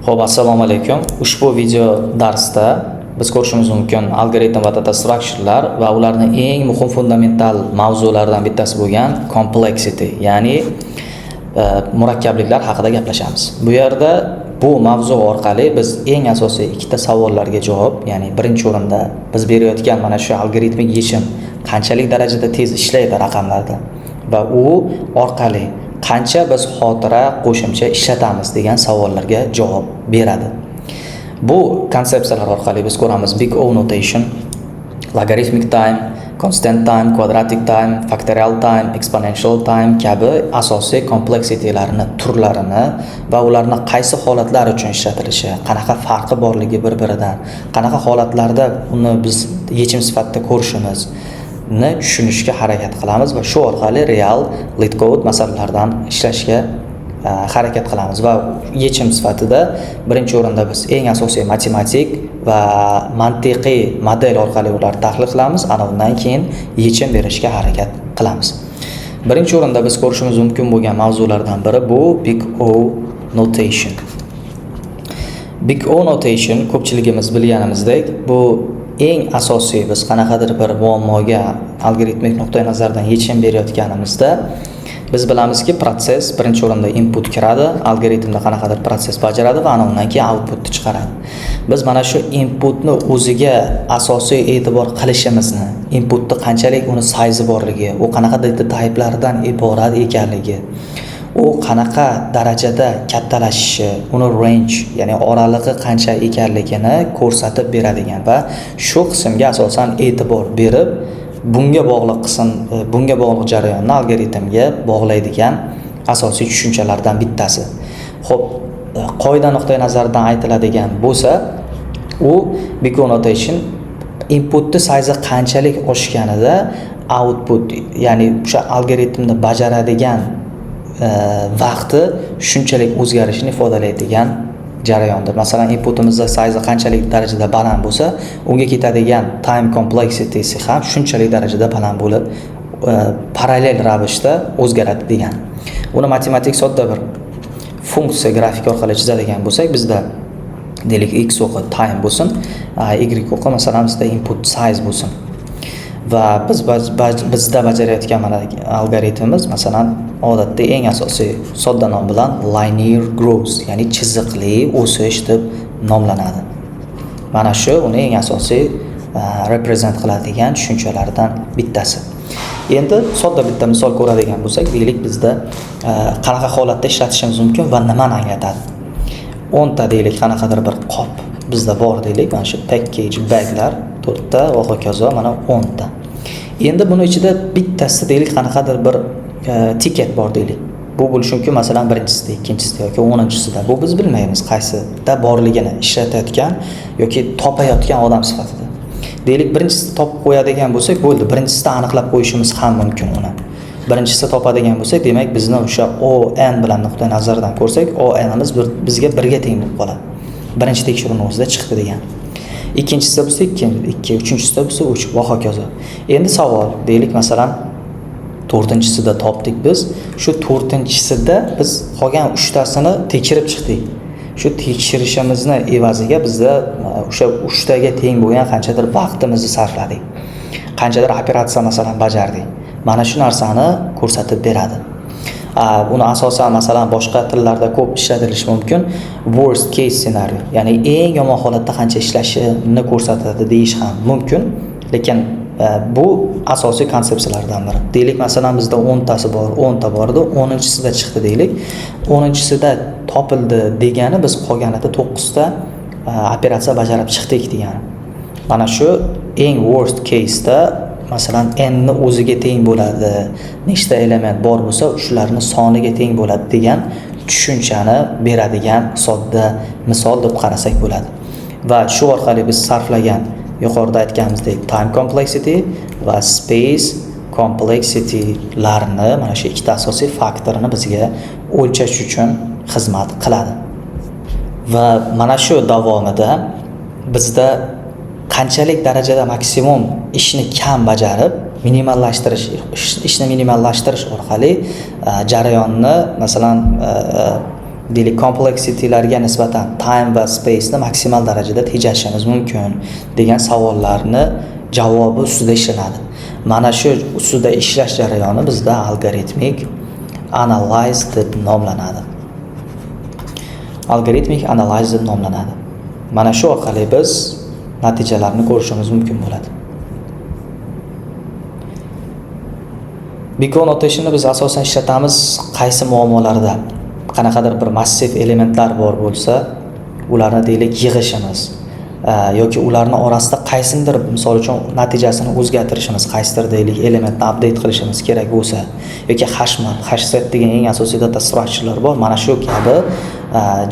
Xo'p, assalomu alaykum. Ushbu video darsda biz ko'rishimiz mumkin algoritm va data structurelar va ularning eng muhim fundamental mavzularidan bittasi bo'lgan complexity, ya'ni murakkabliklar haqida gaplashamiz. Bu yerda bu mavzu orqali biz eng asosiy ikkita savollarga javob, ya'ni birinchi o'rinda biz berayotgan mana shu algoritmik yechim qanchalik darajada tez ishlaydi raqamlarda va u orqali qancha biz xotira qo'shimcha ishlatamiz degan savollarga javob beradi. Bu konsepsiyalar orqali biz ko'ramiz big O notation, logarithmic time, constant time, quadratic time, factorial time, exponential time kabi asosiy kompleksitilarni, turlarini va ularni qaysi holatlar uchun ishlatilishi, qanaqa farqi borligi bir-biridan, qanaqa holatlarda uni biz yechim sifatida ko'rishimiz tushunishga harakat qilamiz va shu orqali real leet code masalalardan ishlashga harakat qilamiz va yechim sifatida birinchi o'rinda biz eng asosiy matematik va mantiqiy model orqali ularni tahlil qilamiz, ana undan keyin yechim berishga harakat qilamiz. Birinchi o'rinda biz ko'rishimiz mumkin bo'lgan mavzulardan biri bu big O notation. Big O notation ko'pchiligimiz bilganimizdek, bu eng asosiy biz qanaqadir bir muammoga algoritmik nuqtai nazardan yechim berayotganimizda biz bilamizki, proses birinchi o'rinda input kiradi, algoritmda qanaqadir proses bajaradi va ana undan keyin outputni chiqaradi. Biz mana shu inputni o'ziga asosiy e'tibor qilishimizni, inputni qanchalik uni size borligi, u qanaqa data type'lardan iborat ekanligi, u qanaqa darajada kattalashishi, uni range, ya'ni oralig'i qancha ekanligini ko'rsatib beradigan va shu qismga asosan e'tibor berib, bunga bog'liq jarayonni algoritmga bog'laydigan asosiy tushunchalardan bittasi. Xo'p, qoida nuqtai nazaridan aytiladigan bo'lsa, u big O notation inputni size qanchalik oshganida output, ya'ni o'sha algoritmni bajaradigan vaqti shunchalik o'zgarishini ifodalaydigan jarayondir. Masalan, inputimizda size qanchalik darajada baland bo'lsa, unga ketadigan time complexity'si ham shunchalik darajada baland bo'lib, parallel ravishda o'zgaradi degan. Uni matematik sodda bir funksiya grafik orqali chizadigan bo'lsak, bizda deylik x o'qi time bo'lsin, y o'qi masalan bizda input size bo'lsin. Va bizda bajarayotgan mana algoritmimiz masalan odatda eng asosiy sodda nom bilan linear growth, ya'ni chiziqli o'sish deb nomlanadi. Mana shu uni eng asosiy represent qiladigan tushunchalardan bittasi. Endi sodda bitta misol ko'radigan bo'lsak, deylik bizda qanaqa holatda ishlatishimiz mumkin va nimani anglatadi. 10 ta deylik qanaqadir bir qop bizda bor deylik, mana shu package baglar 4 ta va hokazo mana 10 ta. Endi buni ichida bittasi deylik qanaqadir bir tiket bor deylik. Bu bo'lishi mumkin masalan birinchisida, ikkinchisida yoki 10-chisida. Bu biz bilmaymiz qaysida borligini ishlatayotgan yoki topayotgan odam sifatida. Deylik birinchisida topib qo'yadigan bo'lsak, bo'ldi. Birinchisida aniqlab qo'yishimiz ham mumkin uni. Birinchisida topadigan bo'lsak, demak bizni o'sha ON bilan nuqtai nazardan ko'rsak, ONimiz bizga 1 ga teng bo'lib qoladi. Birinchi tekshiruvimizda chiqdi degan. Ikkinchisida bo'lsa 2, uchinchisida bo'lsa 3 va hokazo. Endi savol, deylik masalan 4-chisida topdik biz. Shu 4-chisida biz qolgan 3 tasini tekshirib chiqdik. Shu tekshirishimizni evaziga bizda o'sha 3 taga teng bo'lgan qanchadir vaqtimizni sarfladik. Qanchadir operatsiya masalan bajardik. Mana shu narsani ko'rsatib beradi. Buni asosan masalan boshqa tillarda ko'p ishlatilishi mumkin. Worst case scenario, ya'ni eng yomon holatda qancha ishlashini ko'rsatadi deyish ham mumkin, lekin bu asosiy konsepsiyalardan biri. Deylik masalan bizda 10 tasi bor, 10 ta bordi, 10-chisida chiqdi deylik. 10-chisida topildi degani biz qolganida 9 ta operatsiya bajarib chiqdik degani. Mana shu eng worst case da masalan n ni o'ziga teng bo'ladi, nechta element bor bo'lsa shularning soniga teng bo'ladi degan tushunchani beradigan sodda misol deb qarasak bo'ladi. Va shu orqali biz sarflagan yuqorida aytganimizdek time complexity va space complexity larni, mana shu ikkita asosiy faktorni bizga o'lchash uchun xizmat qiladi. Va mana shu davomida bizda qanchalik darajada maksimum ishni kam bajarib ishni minimallashtirish orqali jarayonni masalan deylik kompleksitilarga nisbatan time va space ni maksimal darajada tejashimiz mumkin degan savollarni javobi ustida ishlanadi. Mana shu ustida ishlash jarayoni bizda algoritmik analyze deb nomlanadi. Algoritmik analyze deb nomlanadi. Mana shu orqali biz natijalarni ko'rishimiz mumkin bo'ladi. Big O notationni biz asosan ishlatamiz qaysi muammolarda qanaqadir bir massiv elementlar bor bo'lsa, ularni deylik yig'ishimiz yoki ularni orasida qaysidir misol uchun natijasini o'zgartirishimiz, qaysidir deylik elementni update qilishimiz kerak bo'lsa yoki hashset degan eng asosiy data structurelar bor. Mana shu kabi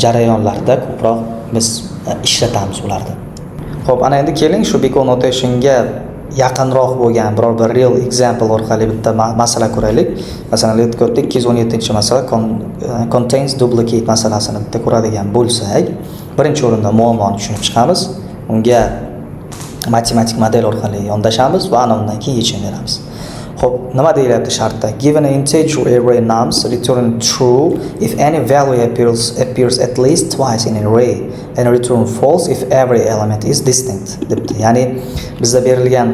jarayonlarda ko'proq biz ishlatamiz ularni. Xo'p, ana endi keling shu Big O notationga yaqinroq bo'lgan biror bir real example orqali bitta masala ko'raylik. Masalan, aytib o'tdik 217-masala contains duplicate masalasini bitta ko'radigan bo'lsak, birinchi o'rinda muammoni tushunib chiqamiz. Unga matematik model orqali yondashamiz va ana undan keyin yechim beramiz. Xo'p, nima deyilyapti shartda? Given an integer array nums return true if any value appears at least twice in an array and return false if every element is distinct debdi. Ya'ni bizda berilgan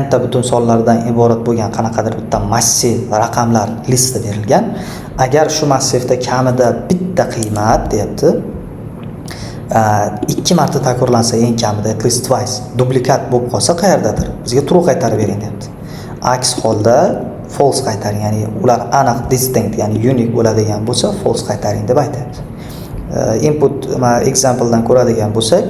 n ta butun sonlardan iborat bo'lgan qanaqadir bitta massiv raqamlar listi berilgan. Agar shu massivda kamida bitta qiymat deyapti, ikki marta takrorlansa eng kamida at least twice duplikat bo'lib qolsa qayerdadir bizga true qaytarib bering deyapti. Aks holda false qaytaring, ya'ni ular aniq distinct, ya'ni unique bo'ladigan bo'lsa false qaytaring deb aytadi. Input exampledan ko'radigan bo'lsak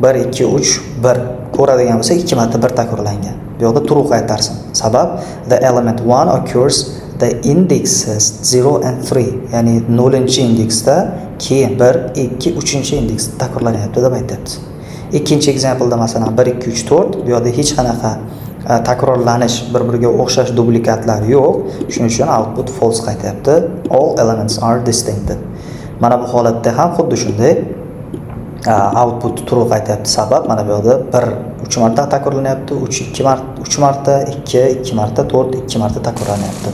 1 2 3 1 ko'radigan bo'lsak 2 marta 1 takrorlangan. Bu yoqda true qaytarsin. Sabab the element 1 occurs the indexes 0 and 3, ya'ni 0-indeksda keyin 1 2 3-indeksda takrorlanyapti deb aytadi. Ikkinchi exampleda masalan 1 2 3 4 bu yoqda hech qanaqa takrorlanish, bir-biriga o'xshash duplikatlar yo'q. Shuning uchun output false qaytyapti. All elements are distinct. Mana bu holatda ham xuddi shunday output true qaytyapti. Sabab mana bu yerda 1 3 marta takrorlanyapti, 3 marta, 2 marta, 4 2 marta takrorlanyapti.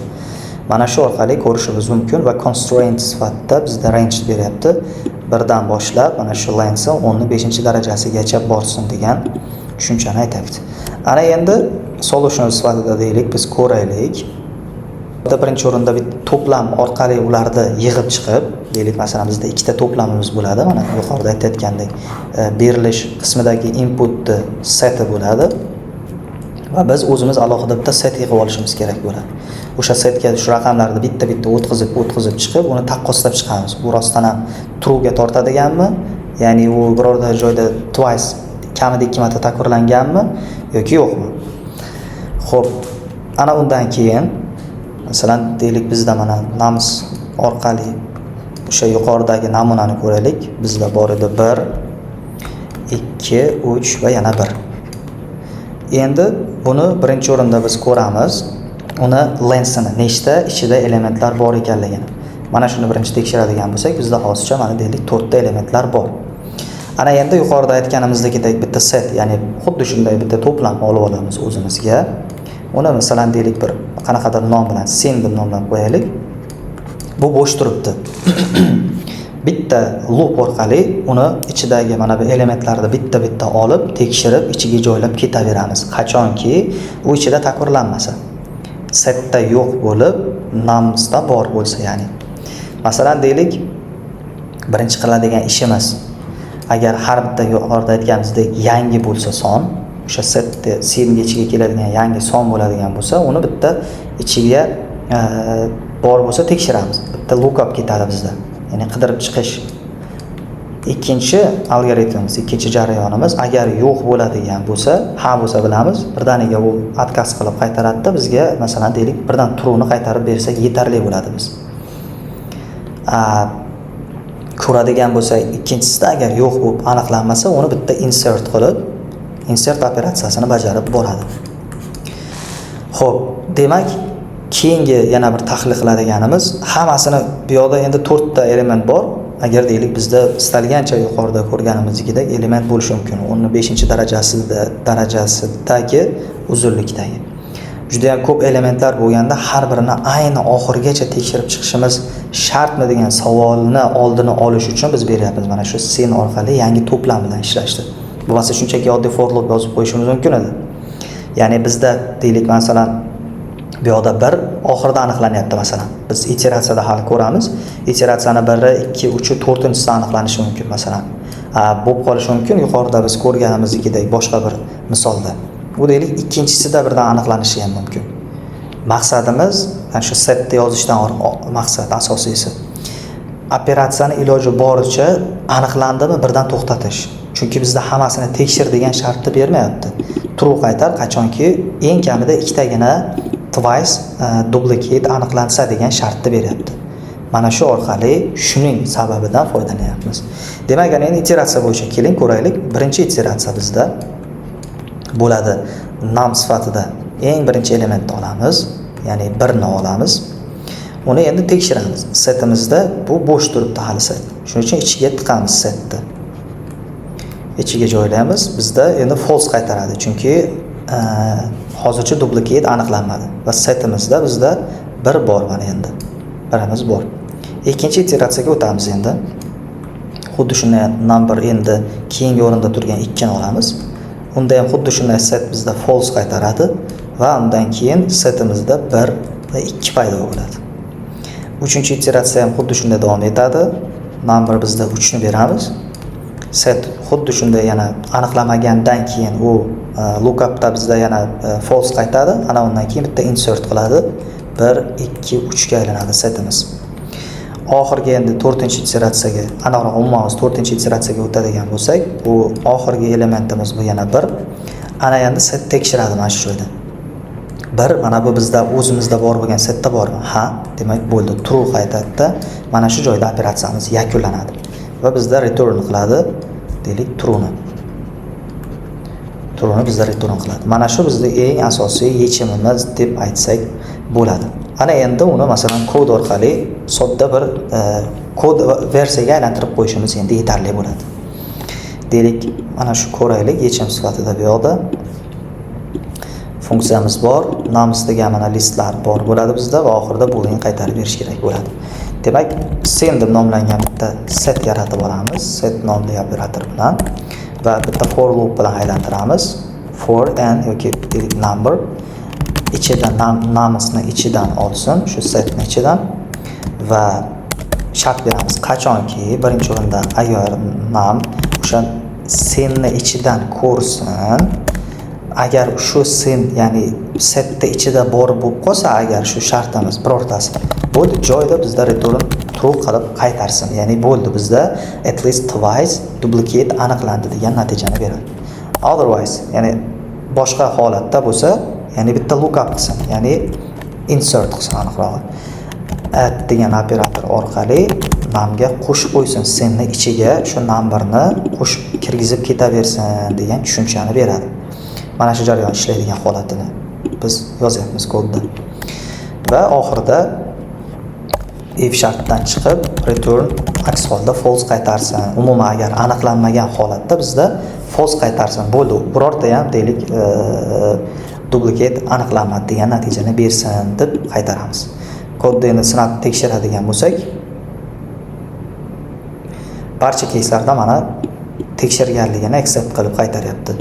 Mana shu orqali ko'rishimiz mumkin va constraint sifatida bizda range beryapti. 1 dan boshlab mana shu length 5-darajasigacha borsin degan tushunchani aytayapti. Ana endi solution sifatida deylik biz ko'raylik. Birinchi o'rinda bitta to'plam orqali ularni yig'ib chiqib, deylik masalan bizda ikkita to'plamimiz bo'ladi. Mana yuqorida aytayotgandek, berilish qismidagi inputni seti bo'ladi va biz o'zimiz alohida bitta set yig'ib olishimiz kerak bo'ladi. O'sha setga shu raqamlarni bitta-bitta o'tkazib chiqib, uni taqqoslab chiqamiz. Bu rostdan ham true ga tortadiganmi? Ya'ni u birorta joyda twice kamida 2 marta takrorlanganmi yoki yo'qmi? Xo'p, ana undan keyin masalan deylik bizda mana nums orqali o'sha yuqoridagi namunani ko'raylik. Bizda bor edi 1 2 3 va yana 1. Endi buni birinchi o'rinda biz ko'ramiz. Uni lengthini, nechta ichida elementlar bor ekanligini. Mana shuni birinchi tekshiradigan bo'lsak, bizda hozircha mana deylik 4 ta elementlar bor. Ana endi yuqorida aytganimizdagidek bitta set, ya'ni xuddi shunday bitta to'plam olib olamiz o'zimizga. Uni masalan deylik bir qanaqadir nom bilan sen deb nomlab qo'yaylik. Bu bo'sh turibdi. Bitta loop orqali uni ichidagi mana bu elementlarni bitta-bitta olib, tekshirib, ichiga joylab ketaveramiz. Qachonki u ichida takrorlanmasa. Setda yo'q bo'lib, numsda bor bo'lsa, ya'ni. Masalan deylik, birinchi qiladigan ishimiz agar har bitta yuqorida aytganimizdek yangi bo'lsa son, o'sha setda senga ichiga keladigan yangi son bo'ladigan bo'lsa, uni bitta ichiga bor bo'lsa tekshiramiz. Bitta lookup ketadi bizda. Ya'ni qidirib chiqish. Ikkinchi algoritmimiz, ikkinchi jarayonimiz agar yo'q bo'ladigan bo'lsa, ha bo'lsa bilamiz, birdaniga u отказ qilib qaytaradida bizga masalan deylik birdan true ni qaytarib bersak yetarli bo'ladi biz. Ko'radigan bo'lsa, ikkinchisida agar yo'q bo'lib aniqlanmasa, uni bitta insert qilib, insert operatsiyasini bajarib boradi. Xo'p, demak, keyingi yana bir tahlil qiladiganimiz, hammasini bu yoqda endi 4 ta element bor. Agar deylik bizda istalgancha yuqorida ko'rganimizdagidek element bo'lishi mumkin. 15-darajasidagi uzunlikdagi. juda ham ko'p elementlar bo'lganda har birini ayni oxirigacha tekshirib chiqishimiz shartmi degan savolni oldini olish uchun biz beryapmiz mana shu sen orqali yangi to'plam bilan ishlashdi. Bo'lmasa shunchaki oddiy for loop yozib qo'yishimiz mumkin edi. Ya'ni bizda deylik masalan bu yoqda 1 oxirida aniqlanyapti masalan. Biz iteratsiyada hali ko'ramiz. Iteratsiyani 1, 2, 3, 4-sida aniqlanishi mumkin masalan. Bo'lib qolishi mumkin yuqorida biz ko'rganimizdek boshqa bir misolda. Bu deylik ikkinchisida birdan aniqlanishi ham mumkin. Maqsadimiz mana shu setni yozishdan maqsad asosiysi operatsiyani iloji boricha aniqlandimi birdan to'xtatish. Chunki bizda hammasini tekshir degan shartni bermayapti. True qaytar qachonki eng kamida ikkitagina twice duplicate aniqlansa degan shartni beryapti. Mana shu orqali shuning sababidan foydalanyapmiz. Demak, endi iteratsiya bo'yicha keling ko'raylik. Birinchi iteratsiya bizda bo'ladi. Num sifatida eng birinchi elementni olamiz, ya'ni 1 ni olamiz. Uni endi tekshiramiz. Setimizda bu bo'sh turibdi hali set. Shuning uchun ichiga tiqamiz setni. Ichiga joylaymiz. Bizda endi false qaytaradi, chunki hozircha duplicate aniqlanmadi va setimizda bizda 1 bor mana endi. Birimiz bor. Ikkinchi iteratsiyaga o'tamiz endi. Xuddi shunday number endi keyingi o'rinda turgan 2 ni olamiz. Unda ham xuddi shunday set bizda false qaytaradi va undan keyin setimizda 1 va 2 paydo bo'ladi. Uchinchi iteratsiya ham xuddi shunday davom etadi. Number bizda 3 ni beramiz. Set xuddi shunday yana aniqlamagandan keyin u lookupda bizda yana false qaytadi. Ana undan keyin bitta insert qiladi. 1, 2, 3 ga aylanadi setimiz. Oxirgi endi 4-iteratsiyaga, aniqroq umuman 4-iteratsiyaga o'tadigan bo'lsak, bu oxirgi elementimiz bu yana 1. Ana endi set tekshiradi mana shu joyda. 1 mana bu bizda o'zimizda bor bo'lgan setda bormi? Ha, demak bo'ldi. True qaytadi. Mana shu joyda operatsiyamiz yakunlanadi va bizda return qiladi. Deylik true'ni. True'ni bizda return qiladi. Mana shu bizning eng asosiy yechimimiz deb aytsak bo'ladi. Ana endi uni masalan kod orqali sodda bir kod versiyaga aylantirib qo'yishimiz endi yetarli bo'ladi. Deylik, mana shu ko'raylik yechim sifatida bu yoqda funksiyamiz bor, namsiga mana listlar bor bo'ladi bizda va oxirida boolean qaytarib berish kerak bo'ladi. Demak, sen deb nomlangan bitta set yaratib olamiz, set nomli operator bilan va bitta for loop bilan aylantiramiz. For n yoki number ichidan namsni ichidan olsin, shu setni ichidan va shart beramiz. Qachonki birinchi o'rinda agar num o'sha senni ichidan ko'rsin, agar shu sen ya'ni setni ichida bor bo'lib qolsa, agar shu shartimiz birortasi bo'ldi, joyda bizda return true qilib qaytarsin. Ya'ni bo'ldi bizda at least twice duplicate aniqlandi degan natijani beradi. Otherwise, ya'ni boshqa holatda bo'lsa, ya'ni bitta lookup qilsin, ya'ni insert qilsin aniqrog'i. Add degan operator orqali numga qo'shib qo'ysin, senni ichiga shu numberni qo'shib kirgizib ketaversin degan tushunchani beradi. Mana shu jarayon ishlaydigan holatini biz yozyapmiz kodda. Va oxirida if shartdan chiqib return aks holda false qaytarsin. Umuman agar aniqlanmagan holatda bizda false qaytarsin. Bo'ldi, birorta ham deylik duplicate aniqlanmadi degan natijani bersin deb qaytaramiz. Kodni endi sinab tekshiradigan bo'lsak, barcha case'larda mana tekshirganligini accept qilib qaytaryapti.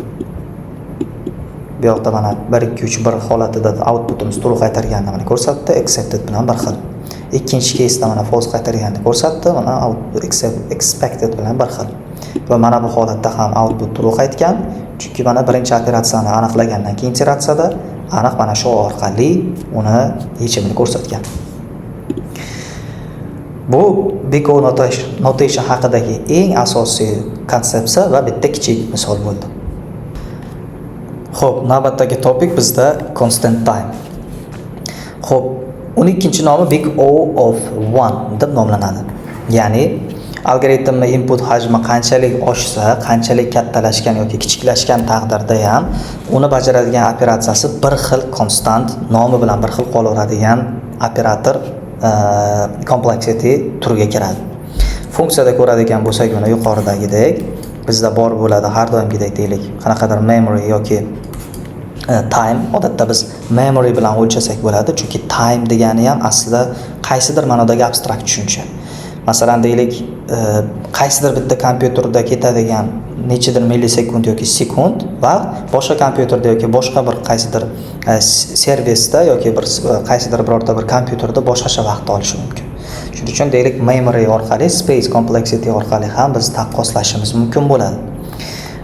Bu yoqda mana 1 2 3 1 holatida outputimiz true qaytarganini mana ko'rsatdi, accepted bilan bir xil. Ikkinchi case'da mana false qaytarganini ko'rsatdi, mana output expected bilan bir xil. Va mana bu holatda ham output true qaytgan, chunki mana birinchi operatsiyani aniqlagandan keyin iteratsiyada aniq mana shu orqali uni yechimini ko'rsatgan. Bu big O notation haqidagi eng asosiy konsepsiya va bitta kichik misol bo'ldi. Xo'p, navbatdagi topik bizda constant time. Xo'p, uning ikkinchi nomi big O of 1 deb nomlanadi. Ya'ni algoritmning input hajmi qanchalik oshsa, qanchalik kattalashgan yoki kichiklashgan taqdirda ham uni bajaradigan operatsiyasi bir xil konstant nomi bilan bir xil qolaveradigan operator complexity turiga kiradi. Funksiyada ko'radigan bo'lsak, mana yuqoridagidek bizda bor bo'ladi har doimgidek deylik, qanaqadir memory yoki time odatda biz memory bilan o'lchasak bo'ladi, chunki time degani ham aslida qaysidir ma'nodagi abstrakt tushuncha. Masalan deylik, qaysidir bitta kompyuterda ketadigan nechidir millisekund yoki sekund vaqt boshqa kompyuterda yoki boshqa bir qaysidir servisda yoki bir qaysidir birorta bir kompyuterda boshqacha vaqt olishi mumkin. Shuning uchun deylik, memory orqali, space complexity orqali ham biz taqqoslashimiz mumkin bo'ladi.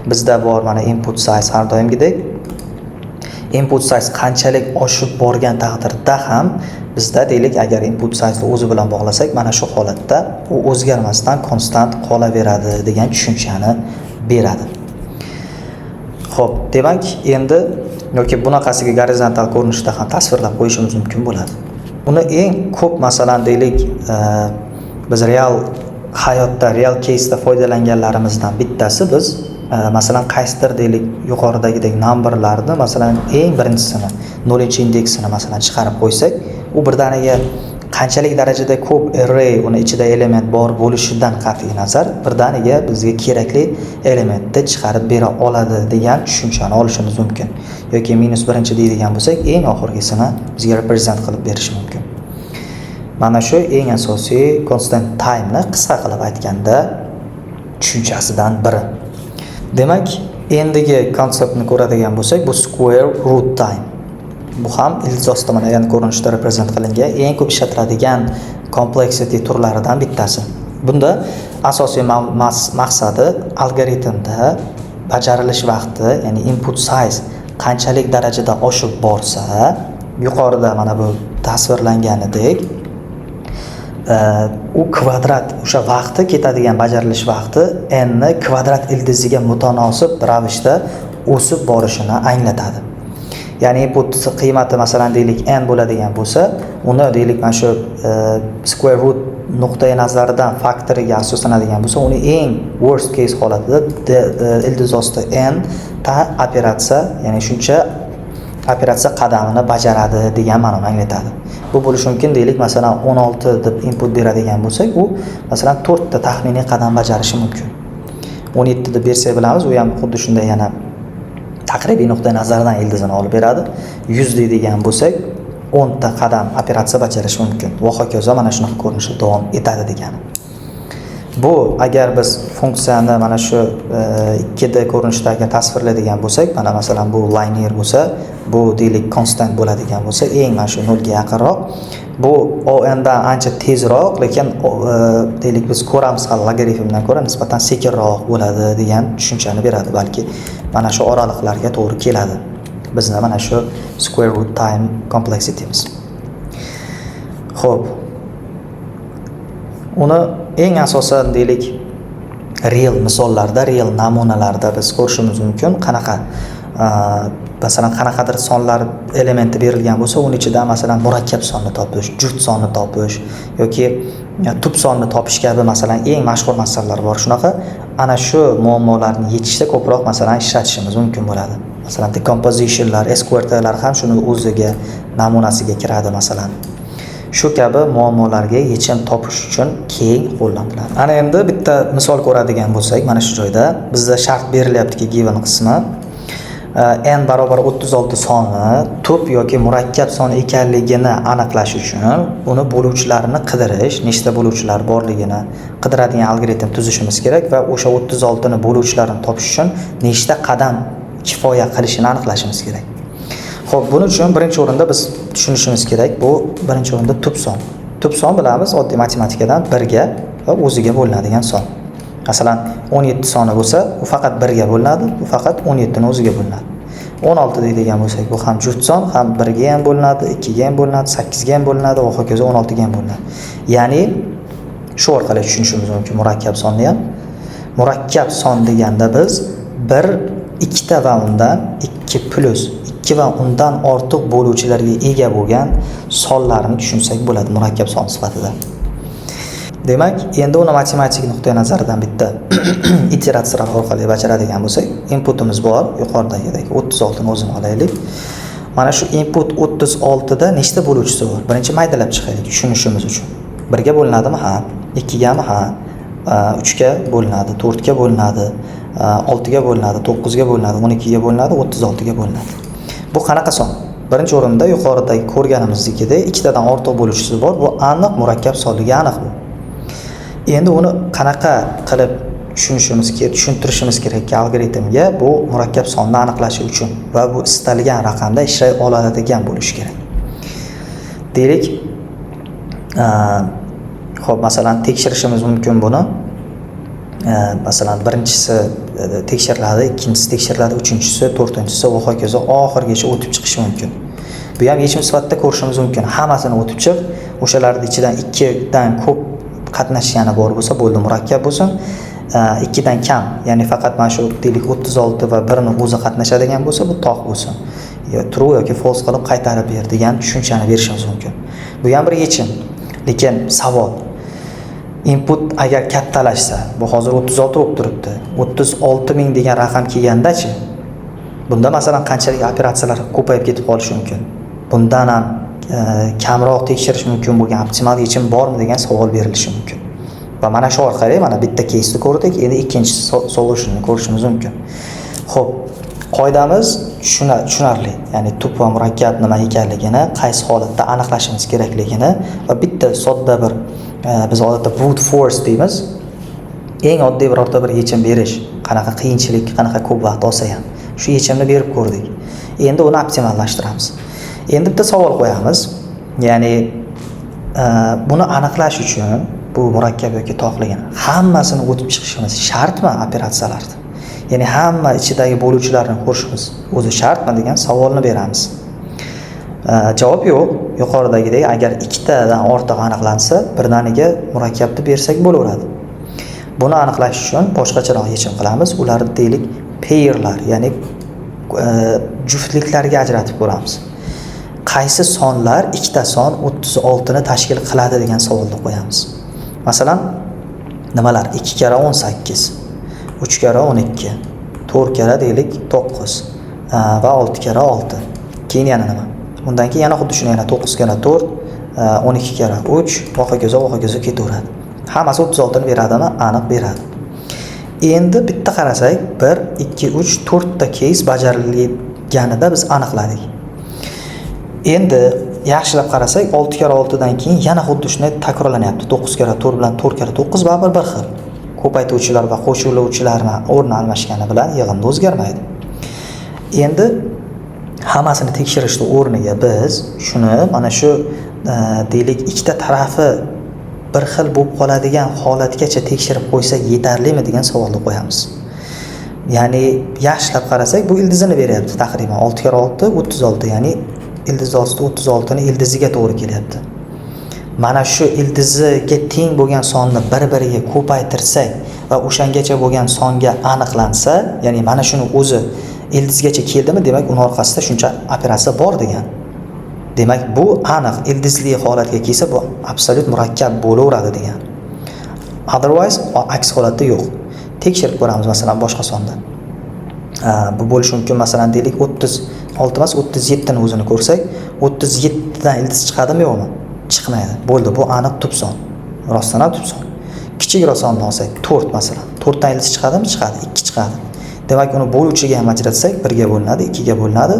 Bizda bor mana input size har doimgidek. Input size qanchalik oshib borgan taqdirda ham bizda deylik, agar input size o'zi bilan bog'lasak, mana shu holatda u o'zgarmasdan konstant qolaveradi degan tushunchani beradi. Xo'p, demak, endi yoki bunaqasiga gorizontal ko'rinishda ham tasvirlab qo'yishimiz mumkin bo'ladi. Uni eng ko'p masalan deylik, biz real hayotda, real case'da foydalanganlarimizdan bittasi biz masalan qaysidir deylik yuqoridagidek numberlarni masalan eng birinchisini 0-indeksini masalan chiqarib qo'ysak, u birdaniga qanchalik darajada ko'p array uni ichida element bor bo'lishidan qat'iy nazar birdaniga bizga kerakli elementni chiqarib bera oladi degan tushunchani olishimiz mumkin. Yoki -1 deydigan bo'lsak, eng oxirgisini bizga represent qilib berishi mumkin. Mana shu eng asosiy constant time ni qisqa qilib aytganda tushunchasidan biri. Demak, endigi konseptni ko'radigan bo'lsak, bu square root time. Bu ham ildiz tomonidan ko'rinishda represent qilingan eng ko'p ishlatiladigan complexity turlaridan bittasi. Bunda asosiy maqsadi algoritmda bajarilish vaqti, ya'ni input size qanchalik darajada oshib borsa, yuqorida mana bu tasvirlanganidek u kvadrat o'sha vaqti ketadigan bajarilish vaqti n ni kvadrat ildiziga mutanosib ravishda o'sib borishini anglatadi. Ya'ni input qiymati masalan deylik n bo'ladigan bo'lsa, uni deylik mana shu square root nuqtai nazaridan faktoriga asoslanadigan bo'lsa, uni eng worst case holatida ildiz osti n ta operatsiya, ya'ni shuncha operatsiya qadamini bajaradi degan ma'noni anglatadi. Bu bo'lishi mumkin deylik, masalan 16 deb input beradigan bo'lsak, u masalan 4 ta taxminiy qadam bajarishi mumkin. 17 deb bersak bilamiz, u ham xuddi shunday yana taqribiy nuqtai nazaridan ildizini olib beradi. 100 deydigan bo'lsak, 10 ta qadam operatsiya bajarishi mumkin. Va hokazo mana shunaqa ko'rinishda davom etadi degani. Bu agar biz funksiyani mana shu 2D ko'rinishdagi tasvirlaydigan bo'lsak, mana masalan bu linear bo'lsa, bu deylik constant bo'ladigan bo'lsa, eng mana shu 0 ga yaqinroq. Bu on dan ancha tezroq, lekin deylik biz ko'ramiz hali logaritmdan ko'ra nisbatan sekinroq bo'ladi degan tushunchani beradi, balki mana shu oraliqlarga to'g'ri keladi. Bizning mana shu square root time complexity'miz. Xo'p. Uni eng asosan deylik real misollarda, real namunalarda biz ko'rishimiz mumkin. Qanaqa masalan qanaqadir sonlar elementi berilgan bo'lsa, uning ichida masalan murakkab sonni topish, juft sonni topish yoki tub sonni topish kabi masalan eng mashhur masalalar bor. Shunaqa ana shu muammolarni yechishda ko'proq masalan ishlatishimiz mumkin bo'ladi. Masalan decompositionlar, SQRTlar ham shuni o'ziga namunasiga kiradi masalan. Shu kabi muammolarga yechim topish uchun keng qo'llaniladi. Ana endi bitta misol ko'radigan bo'lsak, mana shu joyda bizda shart berilyaptiki given qismi n barobar 36 soni tub yoki murakkab son ekanligini aniqlash uchun uni bo'luvchilarini qidirish, nechta bo'luvchilar borligini qidiradigan algoritm tuzishimiz kerak va o'sha 36 ni bo'luvchilarini topish uchun nechta qadam kifoya qilishini aniqlashimiz kerak. Xo'p, buning uchun birinchi o'rinda biz tushunishimiz kerak, bu birinchi o'rinda tub son. Tub son bilamiz, oddiy matematikadan 1 ga va o'ziga bo'linadigan son. Masalan, 17 soni bo'lsa, u faqat 1 ga bo'linadi, u faqat 17 ni o'ziga bo'linadi. 16 deydigan bo'lsak, bu ham juft son, ham 1 ga ham bo'linadi, 2 ga ham bo'linadi, 8 ga ham bo'linadi va hokazo 16 ga ham bo'linadi. Ya'ni shu orqali tushunishimiz mumkin murakkab sonni ham. Murakkab son deganda biz 1, 2 ta va undan 2 plus 2 va undan ortiq bo'luvchilarga ega bo'lgan sonlarni tushunsak bo'ladi murakkab son sifatida. Demak, endi uni matematik nuqtai nazaridan bitta iteratsiyalar orqali bajaradigan bo'lsak, inputimiz bor, yuqoridagidek 36 ni o'zini olaylik. Mana shu input 36 da nechta bo'luvchisi bor? Birinchi maydalab chiqaylik tushunishimiz uchun. 1 ga bo'linadimi? Ha. 2 gami? Ha. 3 ga bo'linadi, 4 ga bo'linadi, 6 ga bo'linadi, 9 ga bo'linadi, 12 ga bo'linadi, 36 ga bo'linadi. Bu qanaqa son? Birinchi o'rinda yuqoridagi ko'rganimizdagidek ikkitadan ortiq bo'luvchisi bor. Bu aniq murakkab sonligi aniq bu. Endi uni qanaqa qilib tushuntirishimiz kerak algoritmga bu murakkab sonni aniqlash uchun va bu istalgan raqamda ishlay oladigan bo'lishi kerak. Deylik, xo'p, masalan tekshirishimiz mumkin buni. Masalan birinchisi tekshiriladi, ikkinchisi tekshiriladi, uchinchisi, to'rtinchisi va hokazo oxirigacha o'tib chiqishi mumkin. Bu ham yechim sifatida ko'rishimiz mumkin. Hammasini o'tib chiq, o'shalarning ichidan 2 dan ko'p qatnashgani bor bo'lsa, bo'ldi murakkab bo'lsin. 2 dan kam, ya'ni faqat mana shu deylik 36 va 1 ni o'zi qatnashadigan bo'lsa, bu tog' bo'lsin. True yoki false qilib qaytarib ber degan tushunchani berishimiz mumkin. Bu ham bir yechim. Lekin savol, input agar kattalashsa, bu hozir 36 bo'lib turibdi. 36,000 degan raqam kelgandachi, bunda masalan qanchalik operatsiyalar ko'payib ketib qolishi mumkin. Bundan ham kamroq tekshirish mumkin bo'lgan optimal yechim bormi degan savol berilishi mumkin. Va mana shu orqali mana bitta case'ni ko'rdik, endi ikkinchi solutionni ko'rishimiz mumkin. Xo'p, qoidamiz tushunarli. Ya'ni tub va murakkab nima ekanligini, qaysi holatda aniqlashimiz kerakligini va bitta sodda bir biz odatda brute force deymiz. Eng oddiy birorta bir yechim berish, qanaqa qiyinchilik, qanaqa ko'p vaqt olsa ham shu yechimni berib ko'rdik. Endi uni optimallashtiramiz. Endi bitta savol qo'yamiz. Ya'ni buni aniqlash uchun bu murakkab yoki tog'ligini hammasini o'tib chiqishimiz shartmi operatsiyalarda? Ya'ni hamma ichidagi bo'luvchilarni ko'rishimiz o'zi shartmi degan savolni beramiz. Javob yo'q. Yuqoridagidek agar ikkitadan ortiq aniqlansa, birdaniga murakkabni bersak bo'laveradi. Buni aniqlash uchun boshqacharoq yechim qilamiz. Ularni deylik pairlar, ya'ni juftliklarga ajratib ko'ramiz. Qaysi sonlar ikkita son 36 ni tashkil qiladi degan savolni qo'yamiz. Masalan, nimalar? 2 kara 18, 3 kara 12, 4 kara deylik 9 va 6 kara 6. Keyin yana nima? Undan keyin yana xuddi shuni yana 9 kara 4, 12 kara 3 va hokazo ketaveradi. Hammasi 36 ni beradimi? Aniq beradi. Endi bitta qarasak, 1, 2, 3, 4 ta case bajarilganida biz aniqladik. Endi yaxshilab qarasak, 6 kara 6 dan keyin yana xuddi shunday takrorlanyapti. 9 kara 4 bilan 4 kara 9 baribir bir xil. Ko'paytuvchilar va qo'shiluvchilarni o'rni almashgani bilan yig'indi o'zgarmaydi. Endi hammasini tekshirishni o'rniga biz shuni mana shu deylik ikkita tarafi bir xil bo'lib qoladigan holatgacha tekshirib qo'ysak yetarlimi degan savolni qo'yamiz. Ya'ni yaxshilab qarasak, bu ildizini beryapti taxriban 6 kara 6 36, ya'ni ildiz ostida 36 ni ildiziga to'g'ri kelyapti. Mana shu ildiziga teng bo'lgan sonni bir-biriga ko'paytirsak va o'shangacha bo'lgan songa aniqlansa, ya'ni mana shuni o'zi ildizgacha keldimi, demak uni orqasida shuncha operatsiya bor degan. Demak bu aniq ildizli holatga kelsa bu absolut murakkab bo'laveradi degan. Otherwise aks holatda yo'q. Tekshirib ko'ramiz masalan boshqa sonda. Bu bo'lishi mumkin, masalan deylik 36 emas 37 ni o'zini ko'rsak, 37 dan ildiz chiqadimi yo'qmi? Chiqmaydi. Bo'ldi, bu aniq tub son. Rostdan ham tub son. Kichikroq sonni olsak, 4 masalan. 4 dan ildiz chiqadimi? Chiqadi, 2 chiqadi. Demak uni bo'luvchiga ham ajratsak 1 ga bo'linadi, 2 ga bo'linadi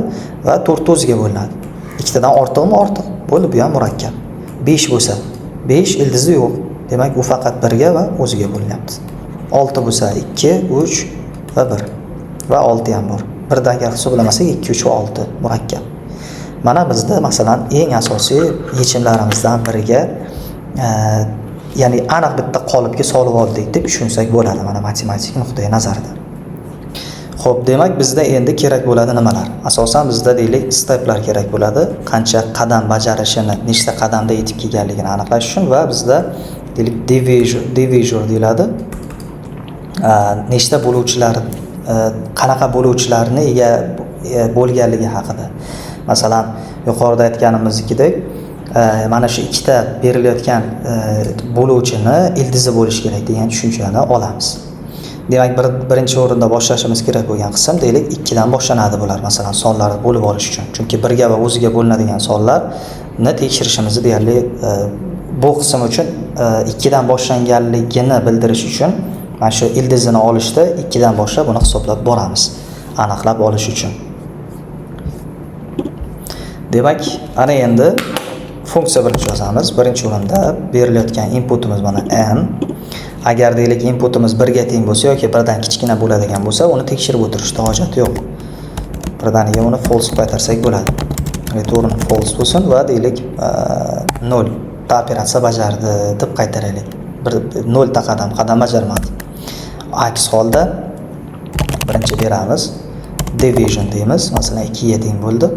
va 4 o'ziga bo'linadi. Ikkitadan ortiqmi? Ortiq. Bo'ldi, bu ham murakkab. 5 bo'lsa, 5 ildizi yo'q. Demak u faqat 1 ga va o'ziga bo'linyapti. 6 bo'lsa 2, 3 va 1 va 6 ham bor. Birdan agar hisoblamasak 2, 3 va 6 murakkab. Mana bizda masalan eng asosiy yechimlarimizdan biriga ya'ni aniq bitta qolipga solib oldik deb tushunsak bo'ladi mana matematik nuqtai nazardan. Xo'p, demak bizda endi kerak bo'ladi nimalar? Asosan bizda deylik steplar kerak bo'ladi. Qancha qadam bajarishini, nechta qadamda yetib kelganligini aniqlash uchun va bizda deylik divisor deyiladi. Nechta bo'luvchilar, qanaqa bo'luvchilarni ega bo'lganligi haqida. Masalan, yuqorida aytganimizdek, mana shu ikkita berilayotgan bo'luvchini ildizi bo'lishi kerak degan tushunchani olamiz. Demak, birinchi o'rinda boshlashimiz kerak bo'lgan qism deylik 2 dan boshlanadi bular, masalan, sonlarni bo'lib olish uchun. Chunki 1 ga va o'ziga bo'linadigan sonlarni tekshirishimizni deyarli bu qism uchun 2 dan boshlanganligini bildirish uchun mana shu ildizini olishda 2 dan boshlab buni hisoblab boramiz, aniqlab olish uchun. Demak, ana endi funksiya birinchi yozamiz. Birinchi o'rinda berilayotgan inputimiz mana n. Agar deylik inputimiz 1 ga teng bo'lsa yoki 1 dan kichkina bo'ladigan bo'lsa, uni tekshirib o'tirishda hojati yo'q. Birdaniga uni false qaytarsak bo'ladi. Return false bo'lsin va deylik 0 ta operatsiya bajardi deb qaytaraylik. 0 ta qadam bajarmadi. Aks holda birinchi beramiz division deymiz. Masalan 2 ga teng bo'ldi.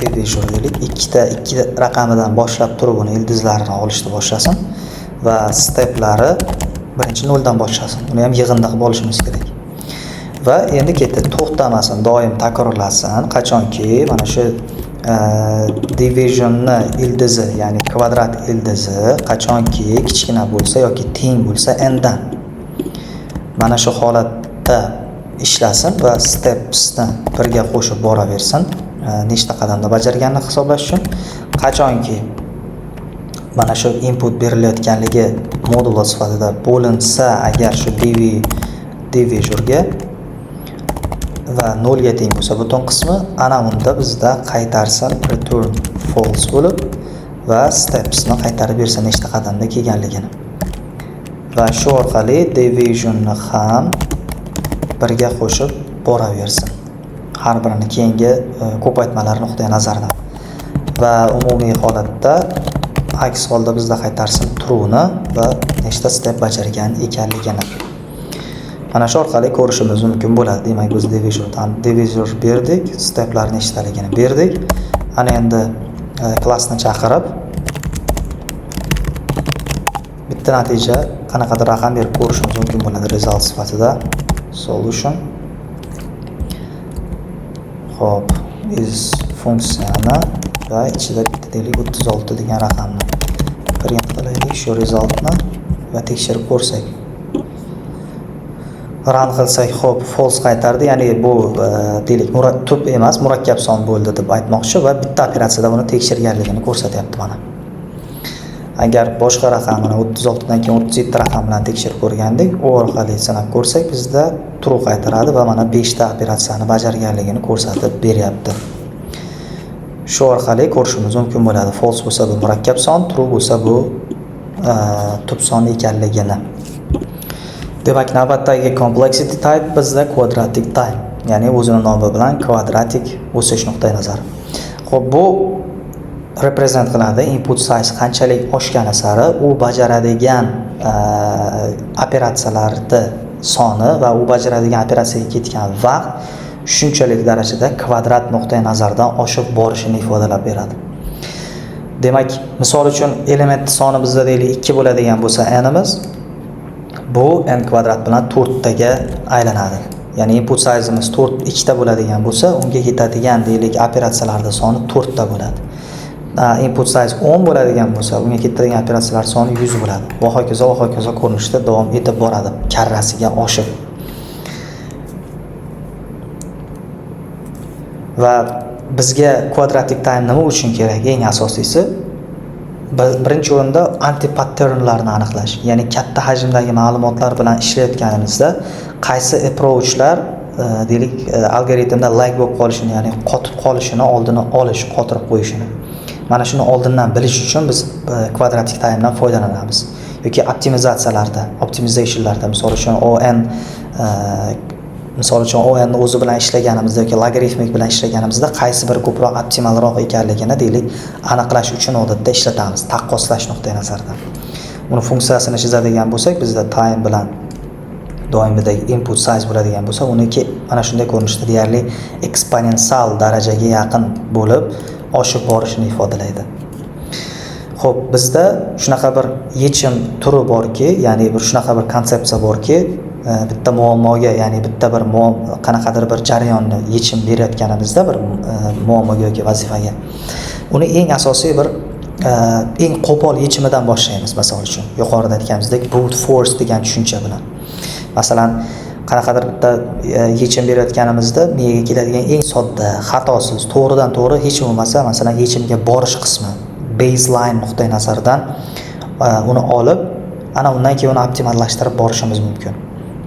Division deylik 2 raqamidan boshlab turib uni ildizlarini olishni boshlasin va steplari birinchi 0 dan boshlasin. Uni ham yig'inda qilib olishimiz kerak. Va endi ketdi, to'xtamasin, doim takrorlasin. Qachonki mana shu divisionni ildizi, ya'ni kvadrat ildizi qachonki kichkina bo'lsa yoki teng bo'lsa n dan. Mana shu holatda ishlasin va stepsni birga qo'shib boraversin. Nechta qadamda bajarganini hisoblash uchun qachonki mana shu input berilayotganligi modulo sifatida bo'linsa agar shu divisorga va 0 ga teng bo'lsa butun qismi, ana unda bizda qaytarsin return false bo'lib va stepsni qaytarib bersa nechta qadamda kelganligini. Va shu orqali divisionni ham birga qo'shib boraversin. Har birini keyingi ko'paytmalar nuqtai nazaridan. Va umumiy holatda aks holda bizda qaytarsin true ni va nechta step bajargan ekanligini. Mana shu orqali ko'rishimiz mumkin bo'ladi. Demak, biz divisor berdik, steplar nechtaligini berdik. Ana endi klassni chaqirib bitta natija qanaqadir raqam berib ko'rishimiz mumkin bo'ladi result sifatida. Solution hop is funksiyani va ichida bitta deylik 36 degan raqamni print qilaylik shu resultni va tekshirib ko'rsak. Run qilsak, hop false qaytardi. Ya'ni bu deylik tub emas, murakkab son bo'ldi deb aytmoqchi va bitta operatsiyada buni tekshirganligini ko'rsatyapti mana. Agar boshqa raqamini 36 dan keyin 37 raqam bilan tekshirib ko'rgandik, u orqali sanab ko'rsak bizda true qaytaradi va mana 5 ta operatsiyani bajarganligini ko'rsatib beryapti. Shu orqali ko'rishimiz mumkin bo'ladi. False bo'lsa bu murakkab son, true bo'lsa bu tub son ekanligini. Demak, navbatdagi complexity type bizda quadratic type, ya'ni o'zining nomi bilan kvadratik o'sish nuqtai nazari. Xo'p, bu represent qiladi input size qanchalik oshgani sari u bajaradigan operatsiyalarning soni va u bajaradigan operatsiyaga ketgan vaqt shunchalik darajada kvadrat nuqtai nazaridan oshib borishini ifodalab beradi. Demak, misol uchun element soni bizda deylik 2 bo'ladigan bo'lsa n'imiz, bu n kvadrat bilan 4 taga aylanadi. Ya'ni input size'imiz 2 ta bo'ladigan bo'lsa, unga ketadigan deylik operatsiyalarning soni 4 ta bo'ladi. Input size 10 bo'ladigan bo'lsa, unga ketadigan operatsiyalar soni 100 bo'ladi. Va hokazo ko'rinishda davom etib boradi, karrasiga oshib. Va bizga quadratic time nima uchun kerak? Eng asosiysi birinchi o'rinda anti-patternlarni aniqlash. Ya'ni katta hajmdagi ma'lumotlar bilan ishlayotganimizda qaysi approachlar deylik algoritmda lag bo'lib qolishini, ya'ni qotib qolishini oldini olish, qotirib qo'yishini. Mana shuni oldindan bilish uchun biz quadratic time'dan foydalanamiz. Yoki optimizationlarda misol uchun ON ni o'zi bilan ishlaganimizda yoki logaritmik bilan ishlaganimizda qaysi biri ko'proq optimalroq ekanligini deylik aniqlash uchun odatda ishlatamiz, taqqoslash nuqtai nazaridan. Uni funksiyasini chizadigan bo'lsak, bizda time bilan doimidagi input size bo'ladigan bo'lsa, uniki mana shunday ko'rinishda deyarli eksponensial darajaga yaqin bo'lib oshib borishini ifodalaydi. Xo'p, bizda shunaqa bir yechim turi borki, ya'ni bir shunaqa bir konsepsiya borki, bitta muammoga, ya'ni bitta bir qanaqadir bir jarayonni yechim berayotganimizda bir muammoga yoki vazifaga, uni eng asosiy bir eng qo'pol yechimidan boshlaymiz. Masalan uchun yuqorida aytganimizdek brute force degan tushuncha bilan. Masalan, qanaqadir bitta yechim berayotganimizda miyaga keladigan eng sodda, xatosiz, to'g'ridan to'g'ri hech bo'lmasa, masalan, yechimga borish qismi, baseline nuqtai nazaridan uni olib, ana undan keyin uni optimallashtirib borishimiz mumkin.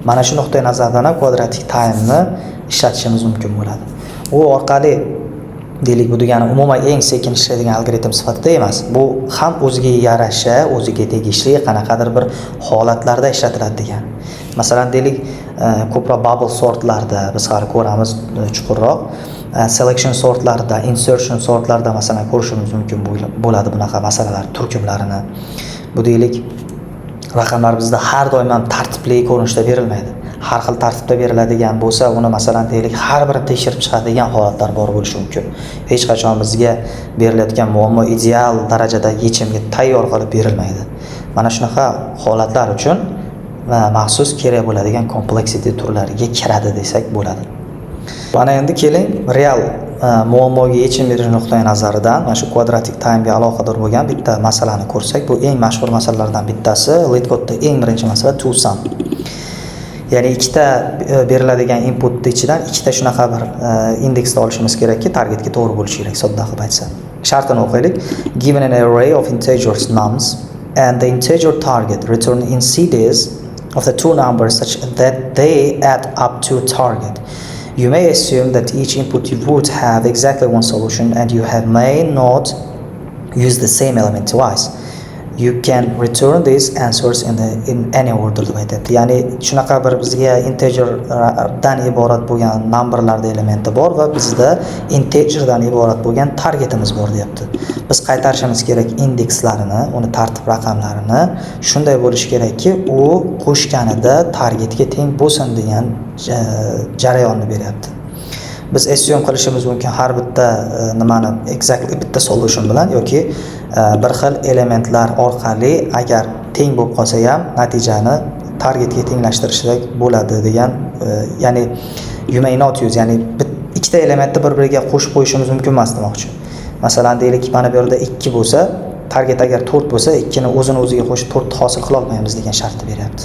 Mana shu nuqtai nazardan quadratic time ni ishlatishimiz mumkin bo'ladi. U orqali deylik, bu degani umuman eng sekin ishlaydigan algoritm sifatida emas. Bu ham o'ziga yarasha, o'ziga tegishli qanaqadir bir holatlarda ishlatiladi degani. Masalan, deylik, ko'proq bubble sortlarda biz hali ko'ramiz chuqurroq. Selection sortlarda, insertion sortlarda masalan ko'rishimiz mumkin bo'ladi bunaqa masalalar turkumlarini. Bu deylik, raqamlar bizda har doim ham tartibli ko'rinishda berilmaydi. Har xil tartibda beriladigan bo'lsa, uni masalan deylik, har birini tekshirib chiqadigan holatlar bor bo'lishi mumkin. Hech qachon bizga berilayotgan muammo ideal darajada yechimga tayyor qilib berilmaydi. Mana shunaqa holatlar uchun maxsus kerak bo'ladigan complexity turlariga kiradi desak bo'ladi. Mana endi keling, real muammoga yechim berish nuqtai nazaridan mana shu quadratic timega aloqador bo'lgan bitta masalani ko'rsak, bu eng mashhur masalalardan bittasi. LeetCode'da eng birinchi masala to_sum. Ya'ni ikkita beriladigan inputning ichidan ikkita shunaqa bir indeksni olishimiz kerakki, targetga to'g'ri bo'lishi kerak, sodda qilib aytsam. Shartini o'qiylik. Given an array of integers nums and the integer target return in CDs of the two numbers such that they add up to target. You may assume that each input you would have exactly one solution and you may not use the same element twice. You can return these answers in any order deb aytadi. Ya'ni shunaqa bir bizga integerdan iborat bo'lgan numberlarda elementi bor va bizda integerdan iborat bo'lgan targetimiz bor deyapti. Biz qaytarishimiz kerak indekslarini, uni tartib raqamlarini shunday bo'lishi kerakki, u qo'shganida targetga teng bo'lsin degan jarayonni beryapti. Biz assume qilishimiz mumkin har bitta nimani exactly bitta solution bilan yoki bir xil elementlar orqali agar teng bo'lib qolsa ham natijani targetga tenglashtirishlik bo'ladi degan, ya'ni you may not use, ya'ni ikkita elementni bir-biriga qo'shib qo'yishimiz mumkin emas demoqchi. Masalan, deylik, mana bu yerda 2 bo'lsa, target agar 4 bo'lsa, 2 ni o'zini o'ziga qo'shib 4 ni hosil qila olmaymiz degan shartni beryapti.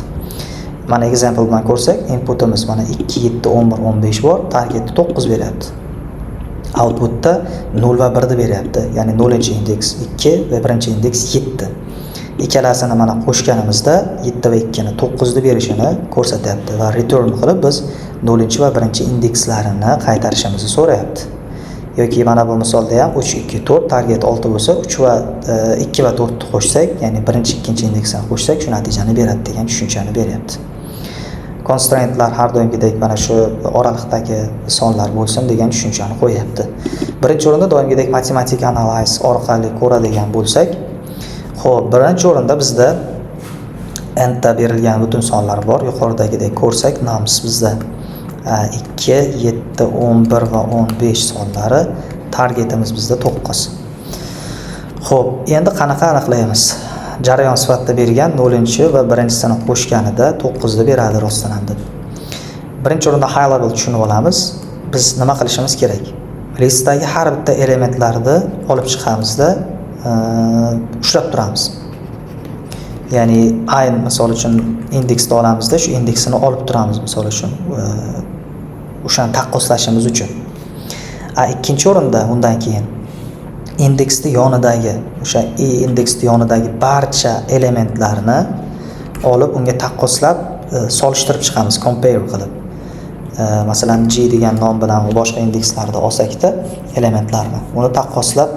Mana example bilan ko'rsak, inputimiz mana 2, 7, 11, 15 bor, targetni 9 beryapti. Outputda 0 va 1 ni beryapti. Ya'ni 0-indeks 2 va 1-indeks 7. Ikkalasini mana qo'shganimizda 7 va 2 ni 9 ni berishini ko'rsatyapti va return qilib biz 0 va 1-indekslarini qaytarishimizni so'rayapti. Yoki mana bu misolda ham 3, 2, 4, target 6 bo'lsa, 2 va 4 ni qo'shsak, ya'ni 1-2-indeksni qo'shsak, shu natijani beradi degan tushunchani beryapti. Constraintlar har doimgidek mana shu oraliqdagi sonlar bo'lsin degan tushunchani qo'yapti. Birinchi o'rinda doimgidek matematik analiz orqali ko'radigan bo'lsak, xo'p, birinchi o'rinda bizda n ta berilgan butun sonlar bor. Yuqoridagidek ko'rsak, nums bizda 2, 7, 11 va 15 sonlari, targetimiz bizda 9. Xo'p, endi qanaqa aniqlaymiz? Jarayon sifatida bergan 0 va 1-sini qo'shganida 9 ni beradi rostdan ham deb. Birinchi o'rinda high level tushunib olamiz. Biz nima qilishimiz kerak? Listdagi har bitta elementlarni olib chiqamizda ushlab turamiz. Ya'ni ayn misol uchun indeksni olamizda, shu indeksini olib turamiz misol uchun o'shani taqqoslashimiz uchun. Ikkinchi o'rinda undan keyin indeksni yonidagi, o'sha indeksni yonidagi barcha elementlarni olib unga taqqoslab solishtirib chiqamiz, compare qilib. Masalan, G degan nom bilan boshqa indekslarda olsakda elementlarni, uni taqqoslab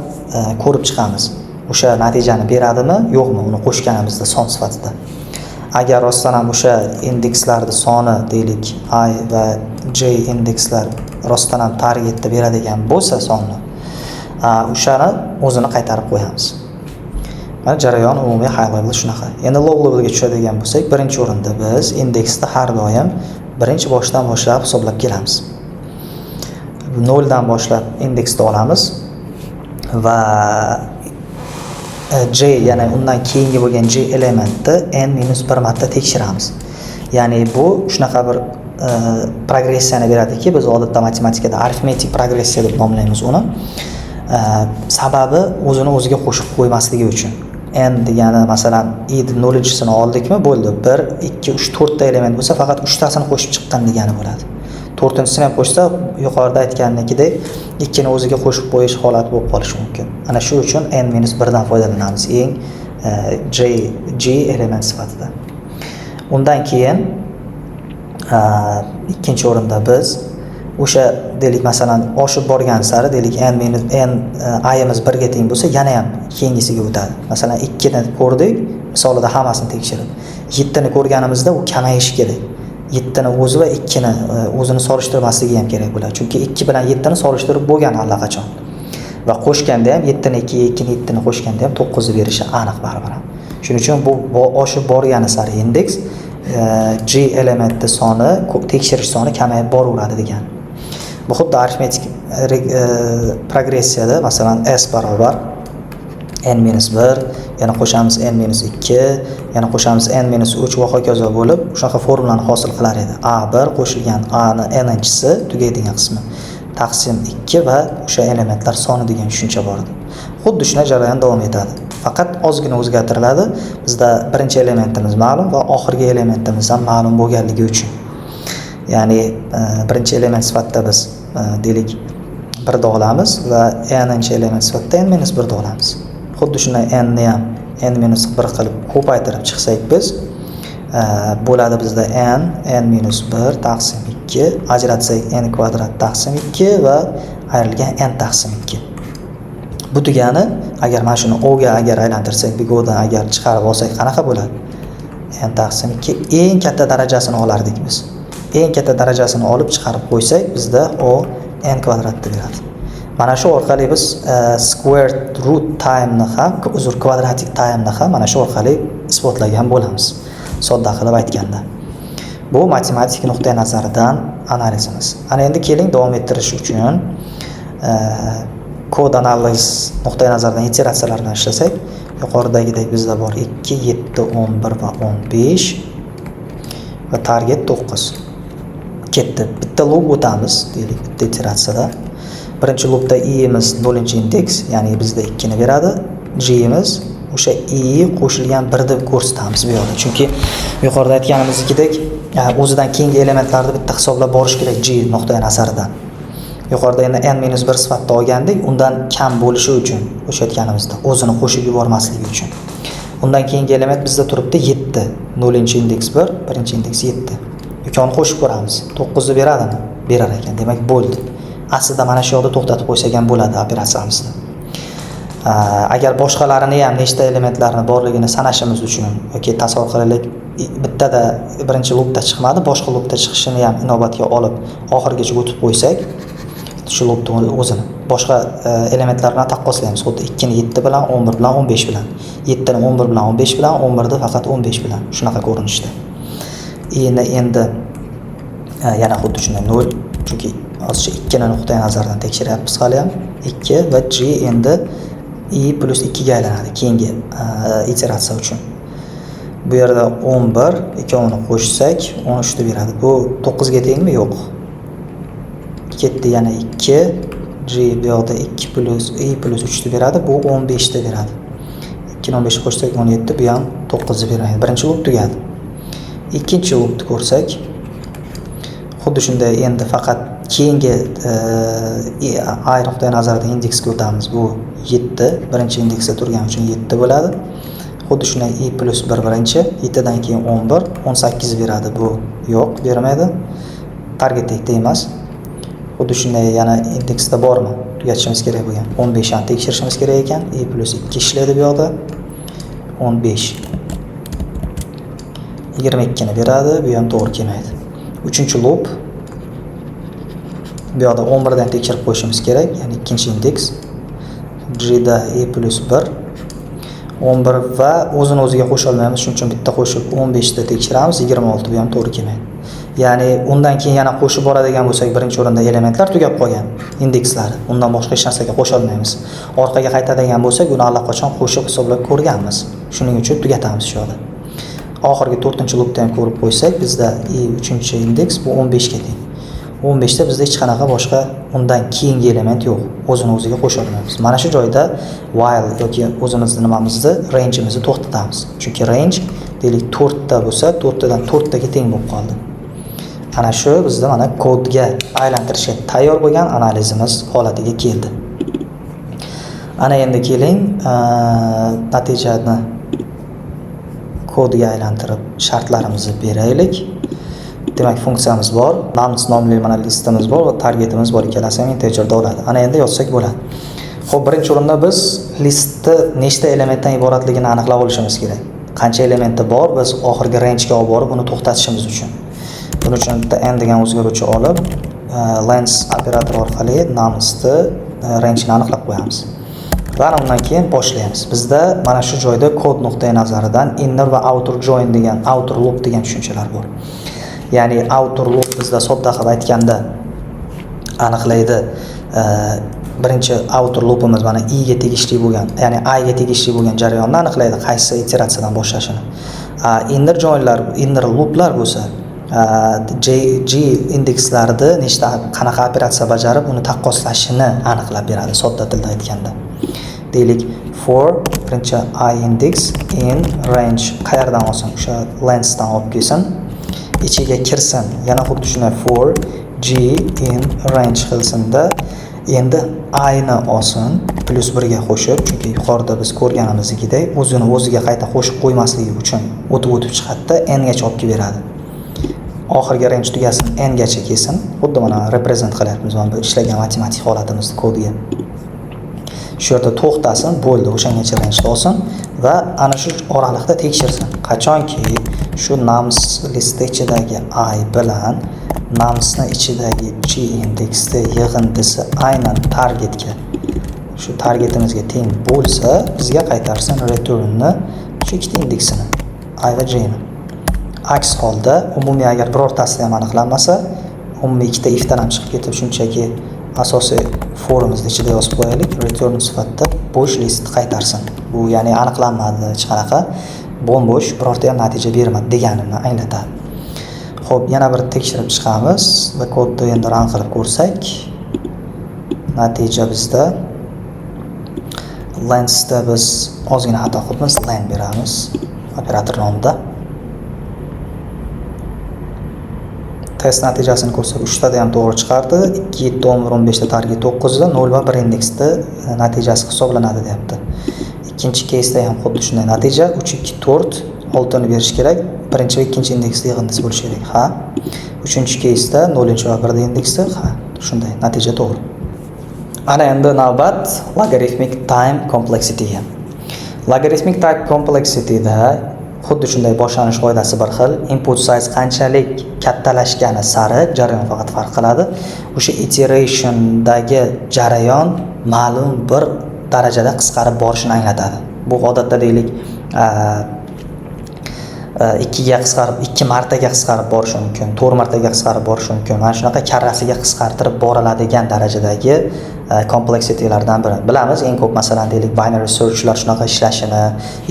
ko'rib chiqamiz. O'sha natijani beradimi, yo'qmi, uni qo'shganimizda son sifatida. Agar rostdan ham o'sha indekslarning soni, deylik, I va J indekslar rostdan ham targetda beradigan bo'lsa sonni, o'shani o'zini qaytarib qo'yamiz. Mana jarayon umumiy high level shunaqa. Endi low levelga tushadigan bo'lsak, birinchi o'rinda biz indeksni har doim birinchi boshdan boshlab hisoblab kelamiz. 0 dan boshlab indeksni olamiz va J, ya'ni undan keyingi bo'lgan J elementni n-1 marta tekshiramiz. Ya'ni bu shunaqa bir progressiyani beradiki, biz odatda matematikada arifmetik progressiya deb nomlaymiz uni. Sababi o'zini o'ziga qo'shib qo'ymasligi uchun. N degani masalan i 0-sini oldikmi, bo'ldi. 1, 2, 3, 4 ta element bo'lsa, faqat 3 tasini qo'shib chiqqan degani bo'ladi. 4-sini ham qo'shsa, yuqorida aytganimdek 2 ni o'ziga qo'shib qo'yish holati bo'lib qolishi mumkin. Ana shu uchun n-1 dan foydalanamiz eng G element sifatida. Undan keyin ikkinchi o'rinda biz o'sha deylik masalan oshib borgan sari deylik n minus n ayimiz 1 ga teng bo'lsa, yana ham keyingisiga o'tadi. Masalan 2 ni ko'rdik, misolida hammasini tekshirib. 7 ni ko'rganimizda u kamayishi kerak. 7 ni o'zi va 2 ni o'zini solishtirmasligi ham kerak bo'ladi. Chunki 2 bilan 7 ni solishtirib bo'lgan allaqachon. Va qo'shganda ham 7 ni 2 ga 2 ni 7 ni qo'shganda ham 9 ni berishi aniq baribir. Shuning uchun bu oshib borgani sari indeks G elementi soni, tekshirish soni kamayib boraveradi degan. Bu xuddi arifmetik progressiyada masalan s barobar n-1, yana qo'shamiz n-2, yana qo'shamiz n-3 va hokazo bo'lib, shunaqa formulani hosil qilar edi. A1 qo'shilgan A ni n-chisi tugaydigan qismi taqsim 2 va o'sha elementlar soni degan tushuncha bor edi. Xuddi shunday jarayon davom etadi. Faqat ozgina o'zgartiriladi. Bizda birinchi elementimiz ma'lum va oxirgi elementimiz ham ma'lum bo'lganligi uchun. Ya'ni birinchi element sifatida biz deylik 1 da olamiz va n-chi element sifatida n-1 da olamiz. Xuddi shunday n ni ham n-1 qilib ko'paytirib chiqsak biz bo'ladi bizda n-1 taqsim 2 ajratsak n kvadrat taqsim 2 va ayrilgan n taqsim 2. Bu degani agar mana shuni o ga agar aylantirsak, bigodan agar chiqarib olsak qanaqa bo'ladi? N taqsim 2 eng katta darajasini olardik biz. Eng katta darajasini olib chiqarib qo'ysak, bizda o n kvadratni beradi. Mana shu orqali biz square root time ni ham, quadratic time ni ham mana shu orqali isbotlagan bo'lamiz. Sodda qilib aytganda. Bu matematik nuqtai nazaridan analizimiz. Ana endi keling davom ettirish uchun kod analiz nuqtai nazaridan iteratsiyalar bilan ishlasak, yuqoridagidek bizda bor 2, 7, 11 va 15 va target 9. Ketdi. Bitta loop o'tamiz, deylik, bitta iteratsiyada. Birinchi loopda i'imiz 0-indeks, ya'ni bizda 2 ni beradi. G'imiz o'sha i qo'shilgan 1 deb ko'rsatamiz bu yoqda. Chunki yuqorida aytganimizdek, o'zidan keyingi elementlarni bitta hisoblab borish kerak g nuqtai nazaridan. Yuqorida endi n-1 sifatida olgandik, undan kam bo'lishi uchun, o'sha aytganimizda, o'zini qo'shib yubormasligi uchun. Undan keyingi element bizda turibdi 7. 0-indeks 1, birinchi indeks 7. Ikkovini qo'shib ko'ramiz. 9 ni beradimi? Berar ekan. Demak, bo'ldi. Aslida mana shu yoqda to'xtatib qo'ysak ham bo'ladi operatsiyamizni. Agar boshqalarini ham nechta elementlarni borligini sanashimiz uchun yoki tasavvur qilaylik, bittada birinchi loopda chiqmadi, boshqa loopda chiqishini ham inobatga olib oxirigacha o'tib qo'ysak, shu loopni o'zini boshqa elementlar bilan taqqoslaymiz. Xuddi 2 ni 7 bilan, 11 bilan, 15 bilan, 7 ni 11 bilan, 15 bilan, 11 ni faqat 15 bilan. Shunaqa ko'rinishda. Endi yana xuddi shunday 0, chunki hozircha 2 ni nuqtai nazaridan tekshiryapmiz hali ham. 2 va g endi i plus 2 ga aylanadi keyingi iteratsiya uchun. Bu yerda 11, ikkovini qo'shsak 13 ni beradi. Bu 9 ga tengmi? Yo'q. Ketdi yana 2, g bu yoqda 2 plus i plus 3 ni beradi. Bu 15 ni beradi. 2 ni 15 qo'shsak 17, bu ham 9 ni beradi. Birinchi loop tugadi. Ikkinchi loopni ko'rsak, xuddi shunday endi faqat keyingi i nuqtai nazaridan indeksga o'tamiz. Bu 7, birinchi indeksda turgani uchun 7 bo'ladi. Xuddi shunday i plus 1 birinchi, 7 dan keyin 11, 18 beradi. Bu yo'q, bermaydi. Targetdek emas. Xuddi shunday yana indeksda bormi? Tugatishimiz kerak bo'lgan. 15 ni tekshirishimiz kerak ekan. i plus 2 ishlaydi bu yoqda. 15 22 ni beradi, bu ham to'g'ri kelmaydi. Uchinchi loop. Bu yoqda 11 dan tekshirib qo'yishimiz kerak, ya'ni ikkinchi indeks. G da e plus 1 11 va o'zini o'ziga qo'sha olmaymiz, shuning uchun bitta qo'shib 15 da tekshiramiz, 26 bu ham to'g'ri kelmaydi. Ya'ni undan keyin yana qo'shib boradigan bo'lsak, birinchi o'rinda elementlar tugab qolgan, indekslari. Undan boshqa hech narsaga qo'sha olmaymiz. Orqaga qaytadigan bo'lsak, uni allaqachon qo'shib hisoblab ko'rganmiz. Shuning uchun tugatamiz shu yoqda. Oxirgi 4-loopda ham ko'rib qo'ysak, bizda 3-indeks bu 15 ga teng. 15 da bizda hech qanaqa boshqa undan keyingi element yo'q. O'zini o'ziga qo'sha olmaymiz. Mana shu joyda while yoki o'zimizni nimamizni, range'imizni to'xtatamiz. Chunki range deylik 4 ta bo'lsa, 4 tadan 4 taga teng bo'lib qoldi. Ana shu bizda mana kodga aylantirishga tayyor bo'lgan analizimiz holatiga keldi. Ana endi keling, natijani kodga aylantirib shartlarimizni beraylik. Demak, funksiyamiz bor, nums nomli mana listimiz bor va targetimiz bor, ikkalasi ham integerda oladi. Ana endi yozsak bo'ladi. Xo'p, birinchi o'rinda biz listni nechta elementdan iboratligini aniqlab olishimiz kerak. Qancha elementi bor, biz oxirgi range-ga olib borib uni to'xtatishimiz uchun. Buning uchun bitta n degan o'zgaruvchi olib, lens operatori orqali numsni range-ni aniqlab qo'yamiz. Va undan keyin boshlaymiz. Bizda mana shu joyda kod nuqtai nazaridan inner va outer join degan, outer loop degan tushunchalar bor. Ya'ni outer loop bizda sodda qilib aytganda aniqlaydi. Birinchi outer loopimiz mana i ga tegishli bo'lgan, ya'ni i ga tegishli bo'lgan jarayonni aniqlaydi, qaysi iteratsiyadan boshlashini. Inner joinlar, inner looplar bo'lsa, G indekslarida nechta qanaqa operatsiya bajarib, uni taqqoslashini aniqlab beradi, sodda tilda aytganda. Deylik, for birinchi I index in range qayerdan olsin, o'sha lensdan olib kelsin, ichiga kirsin. Yana xuddi shunday for G in range qilsinda, endi I ni olsin, +1 ga qo'shib, chunki yuqorida biz ko'rganimizdek, o'zini o'ziga qayta qo'shib qo'ymasligi uchun o'tib chiqadida n gacha olib kelib beradi. Oxirgi range tugasin, n gacha kelsin. Xuddi mana represent qilyapmiz mana bu ishlagan matematik holatimizni kodga. Shu yerda to'xtasin, bo'ldi, o'shangacha range olsin va ana shu oralikda tekshirsin. Qachonki shu nums listi ichidagi I bilan numsni ichidagi G indeksda yig'indisi aynan targetga, shu targetimizga teng bo'lsa, bizga qaytarsin returnni shu ikkita indeksini, I va G ni. Aks holda umumiy agar birortasida ham aniqlanmasa, umumiy ikkita ifdan ham chiqib ketib, shunchaki asosiy forimizni ichida yozib qo'yaylik, return sifatida bo'sh list qaytarsin. Bu ya'ni aniqlanmadi, hech qanaqa bo'sh birorta ham natija bermadi deganini anglatadi. Xo'p, yana bir tekshirib chiqamiz va kodni endi run qilib ko'rsak, natija bizda lensda biz ozgina xato qilibmiz, len beramiz operator nomida. Test natijasini ko'rsak, 3 tada ham to'g'ri chiqardi. 2, 7, 11, 15 da target 9 da 0 va 1 indeksda natijasi hisoblanadi deyapti. Ikkinchi case'da ham xuddi shunday natija 3, 2, 4 6 ni berish kerak. Birinchi va ikkinchi indeksda yig'indisi bo'lishi kerak. Ha. Uchinchi case'da 0 va 1 indeksda ha, shunday natija to'g'ri. Ana endi navbat logarithmic time complexity ga. Logarithmic time complexity da xuddi shunday boshlanish qoidasi bir xil. Input size qanchalik kattalashgani sari jarayon faqat farq qiladi. O'sha iteration'dagi jarayon ma'lum bir darajada qisqarib borishini anglatadi. Bu odatda deylik 2 ga qisqarib, 2 martaga qisqarib borishi mumkin, 4 martaga qisqarib borishi mumkin. Mana shunaqa karrasiga qisqartirib boriladigan darajadagi kompleksitylardan biri. Bilamiz, eng ko'p masalan deylik binary searchlar shunaqa ishlashini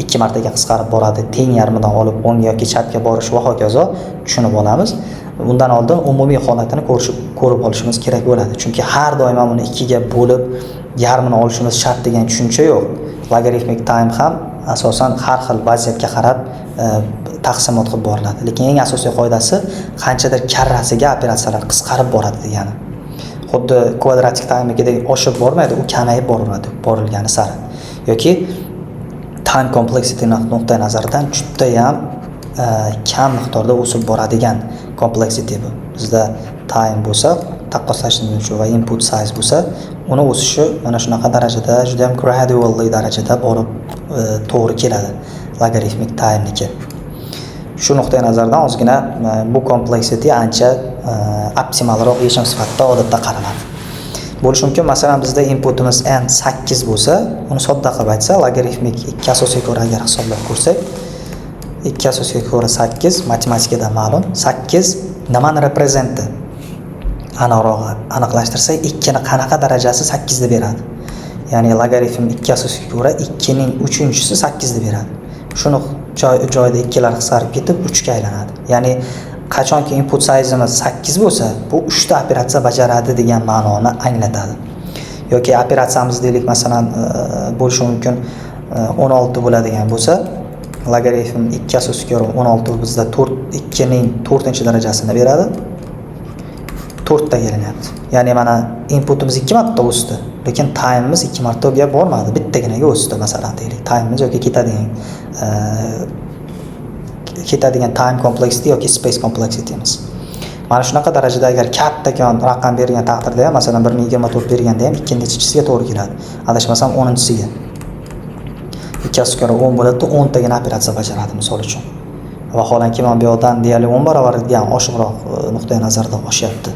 2 martaga qisqarib boradi, teng yarmidan olib 10 yoki chapga borish va hokazo tushunib olamiz. Bundan oldin umumiy holatini ko'rib olishimiz kerak bo'ladi. Chunki har doim ham uni 2 ga bo'lib yarmini olishimiz shart degan tushuncha yo'q. Logarithmic time ham asosan har xil vaziyatga qarab taqsimot qilib boriladi. Lekin eng asosiy qoidasi qanchadir karrasiga operatsiyalar qisqarib boradi degani. Xuddi kvadratik time'dagi oshib bormaydi, u kamayib borilgani sari. Yoki time complexity nuqtai nazaridan juda ham kam miqdorda o'sib boradigan complexity bu. Bizda time bo'lsa, taqqoslashimiz va input size bo'lsa, uni o'sishi mana shunaqa darajada, juda ham gradual darajada borib to'g'ri keladi logarithmic time niki. Shu nuqtai nazardan ozgina bu complexity ancha optimalroq yechim sifatida odatda qaraladi. Bo'lishi mumkin, masalan bizda inputimiz n 8 bo'lsa, uni sodda qilib aytsa, logarithmik 2 asosiga ko'ra agar hisoblab ko'rsak, 2 asosiga ko'ra 8 matematikada ma'lum, 8 nimani reprezenti? Aniqrog'i aniqlashtirsak, 2 ni qanaqa darajasi 8 da beradi. Ya'ni logaritm 2 asosiga ko'ra 2 ning 3-chisi 8 da beradi. Shuni joyda 2 lar qisqarib ketib 3 ga aylanadi. Ya'ni qachonki input size'imiz 8 bo'lsa, bu 3 ta operatsiya bajaradi degan ma'noni anglatadi. Yoki operatsiyamiz deylik masalan bo'lishi mumkin 16 bo'ladigan bo'lsa, logaritm 2 asosiga ko'ra 16 bizda 2 ning 4-darajasini beradi. 4 ta kelinyapti. Ya'ni mana inputimiz 2 marta o'sdi, lekin time'imiz 2 martaga bormadi, bittaginaga o'sdi masalan deylik. Time'imiz yoki ketadigan time complexity yoki space complexity'miz. Mana shunaqa darajada agar kattakon raqam bergan taqdirda ham, masalan 1024 berganda ham ikkinchisiga to'g'ri keladi. Adashmasam 10-siga. 2 10 bo'ladi, 10 tagina operatsiya bajaradi misol uchun. Vaholanki mana bu yoqdan deyarli 10 barobarga ham oshiqroq nuqtai nazarda oshyapti.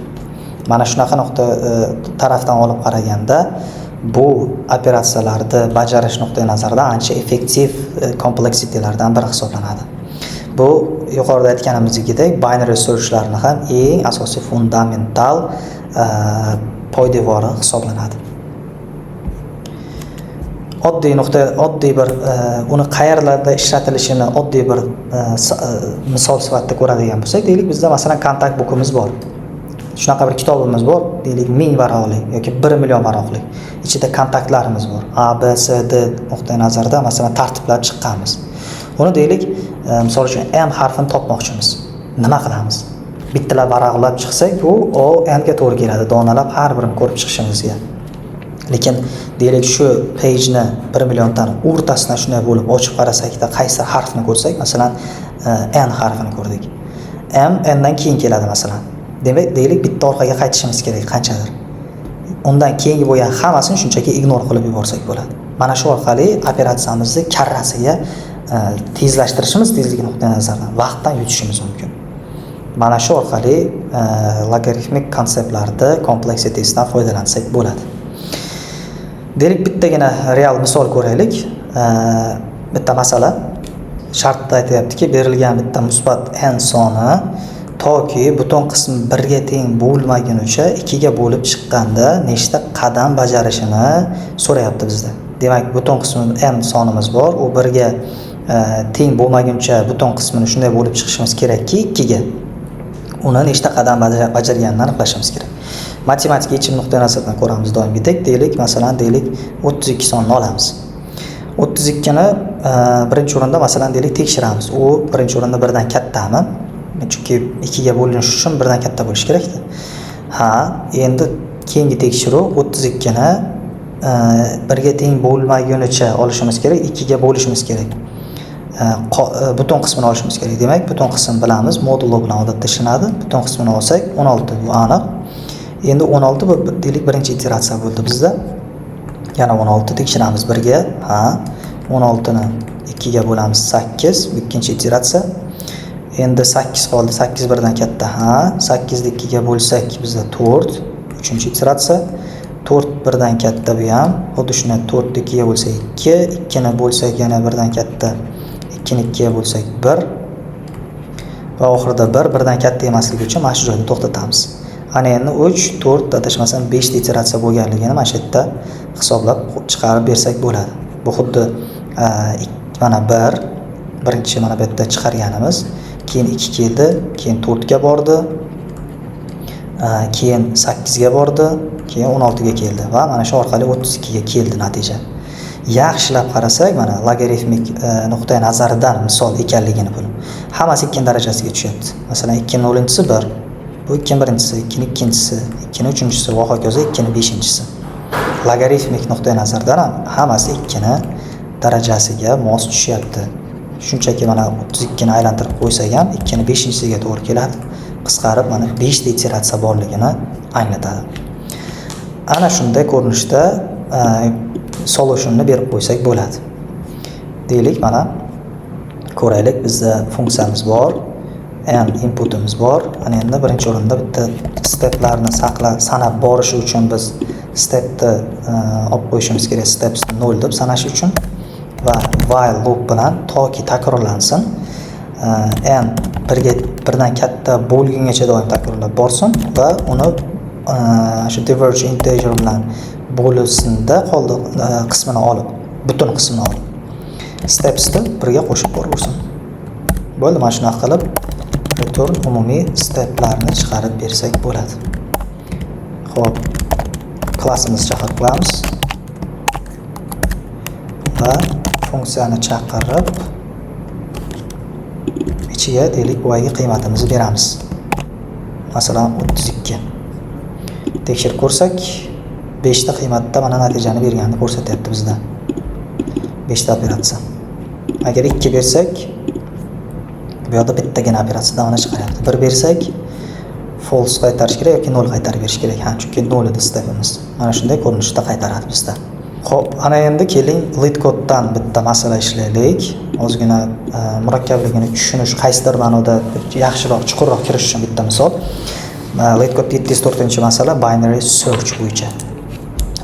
Mana shunaqa nuqta tarafdan olib qaraganda bu operatsiyalarni bajarish nuqtai nazaridan ancha effektiv kompleksitilardan biri hisoblanadi. Bu yuqorida aytganimizdek binary searchlarning ham eng asosiy fundamental poydevori hisoblanadi. Oddiy bir uni qayerlarda ishlatilishini oddiy bir misol sifatida ko'radigan bo'lsak, deylik bizda masalan kontakt bookimiz bor. Shunaqa bir kitobimiz bor, deylik 1000 varaqlik yoki 1 million varaqlik. Ichida kontaktlarimiz bor. A, B, C, D nuqtai nazarda masalan tartiblab chiqqanmiz. Uni deylik, misol uchun M harfini topmoqchimiz. Nima qilamiz? Bittalab varaqlab chiqsak, bu O, N ga to'g'ri keladi. Donalab har birini ko'rib chiqishimizga. Lekin deylik shu page-ni 1 milliondan o'rtasidan shunday bo'lib ochib qarasakda qaysi harfni ko'rsak, masalan N harfini ko'rdik. M N dan keyin keladi masalan. Demak, deylik bitta orqaga qaytishimiz kerak qanchadir. Undan keyingi bo'lgan hammasini shunchaki ignore qilib yuborsak bo'ladi. Mana shu orqali operatsiyamizni karrasiga tezlashtirishimiz, tezligi nuqtai nazaridan vaqtdan yutishimiz mumkin. Mana shu orqali logaritmik konseptlarda kompleksitasidan foydalansak bo'ladi. Deylik bittagina real misol ko'raylik. Bitta masala shartda aytayaptiki, berilgan bitta musbat n soni toki butun qismi 1 ga teng bo'lmagunicha 2 ga bo'lib chiqqanda nechta qadam bajarishini so'rayapti bizda. Demak, butun qismi n sonimiz bor, u 1 ga teng bo'lmaguncha butun qismini shunday bo'lib chiqishimiz kerakki, 2 ga uni nechta qadam bajarganini aniqlashimiz kerak. Matematik yechim nuqtai nazaridan ko'ramiz doimgidek. Deylik, masalan, deylik 32 sonni olamiz. 32 ni birinchi o'rinda masalan deylik tekshiramiz. U birinchi o'rinda 1 dan kattami? Chunki 2 ga bo'linish uchun 1 dan katta bo'lish kerak-da. Ha, endi keyingi tekshiruv 32 ni 1 ga teng bo'lmagunicha olishimiz kerak, 2 ga bo'lishimiz kerak. Butun qismini olishimiz kerak. Demak, butun qism bilamiz, modulo bilan odatda ishlanadi. Butun qismini olsak 16 bu aniq. Endi 16 bu deylik birinchi iteratsiya bo'ldi bizda. Yana 16 tekshiramiz 1 ga. Ha, 16 ni 2 ga bo'lamiz 8, bu ikkinchi iteratsiya. Endi 8 qoldi, 8 1 dan katta. Ha, 8 ni 2 ga bo'lsak bizda 4, uchinchi iteratsiya. 4 1 dan katta bu ham. Xuddi shunday 4 ni 2 ga bo'lsa 2, 2 ni bo'lsak yana 1 dan katta. 2 ni 2 ga bo'lsak 1 va oxirida 1 dan katta emasligi uchun mana shu joyda to'xtatamiz. Ana endi 3, 4 adashmasam 5 ta iteratsiya bo'lganligini mana shu yerda hisoblab chiqarib bersak bo'ladi. Bu xuddi mana 1, birinchi mana bu yerda chiqarganimiz, keyin 2 keldi, keyin 4 ga bordi, keyin 8 ga bordi, keyin 16 ga keldi va mana shu orqali 32 ga keldi natija. Yaxshilab qarasak, mana logaritmik nuqtai nazaridan misol ekanligini bilib, hammasi 2 darajasiga tushyapti. Masalan, 2 ning 0-chi 1, bu 2 ning birinchisi, 2 ning ikkinchisi, 2 ning uchinchisi va hokazo 2 ning beshinchisi. Logaritmik nuqtai nazardan ham hammasi 2 ning darajasiga mos tushyapti. Shunchaki mana 32 ni aylantirib qo'ysak ham 2 ning beshinchisiga to'g'ri keladi. Qisqarib mana 5 ta iteratsiya borligini anglatadi. Ana shunday ko'rinishda solutionni berib qo'ysak bo'ladi. Deylik, mana ko'raylik, bizda funksiyamiz bor, n inputimiz bor. Ana endi birinchi o'rinda bitta steplarni sanab borish uchun biz stepni olib qo'yishimiz kerak, steps 0 deb sanash uchun va while loop bilan toki takrorlansin, n 1 dan katta bo'lgungacha doim takrorlab borsin va uni shu diverge integer bilan bo'lisida qoldi qismini olib, butun qismini olib stepsni birga qo'shib boraversin. Bo'ldi, mana shunaqa qilib return umumiy steplarni chiqarib bersak bo'ladi. Xo'p, klassimizni chaqirib qo'yamiz va funksiyani chaqirib ichiga deylik boyagi qiymatimizni beramiz. Masalan 32. Tekshirib ko'rsak 5 ta qiymatda mana natijani berganini ko'rsatyapti bizda. 5 ta operatsiya. Agar 2 bersak, bu yerda bittagina operatsiya davomini chiqaryapti. 1 bersak, false qaytarish kerak yoki 0 qaytarib berish kerak. Chunki 0 edi stepimiz. Mana shunday ko'rinishda qaytaradi bizda. Xo'p, ana endi keling LeetCode'dan bitta masala ishlaylik. Ozgina murakkabligini tushunish, qaysidir ma'noda yaxshiroq, chuqurroq kirish uchun bitta misol. LeetCode 704-masala binary search bo'yicha.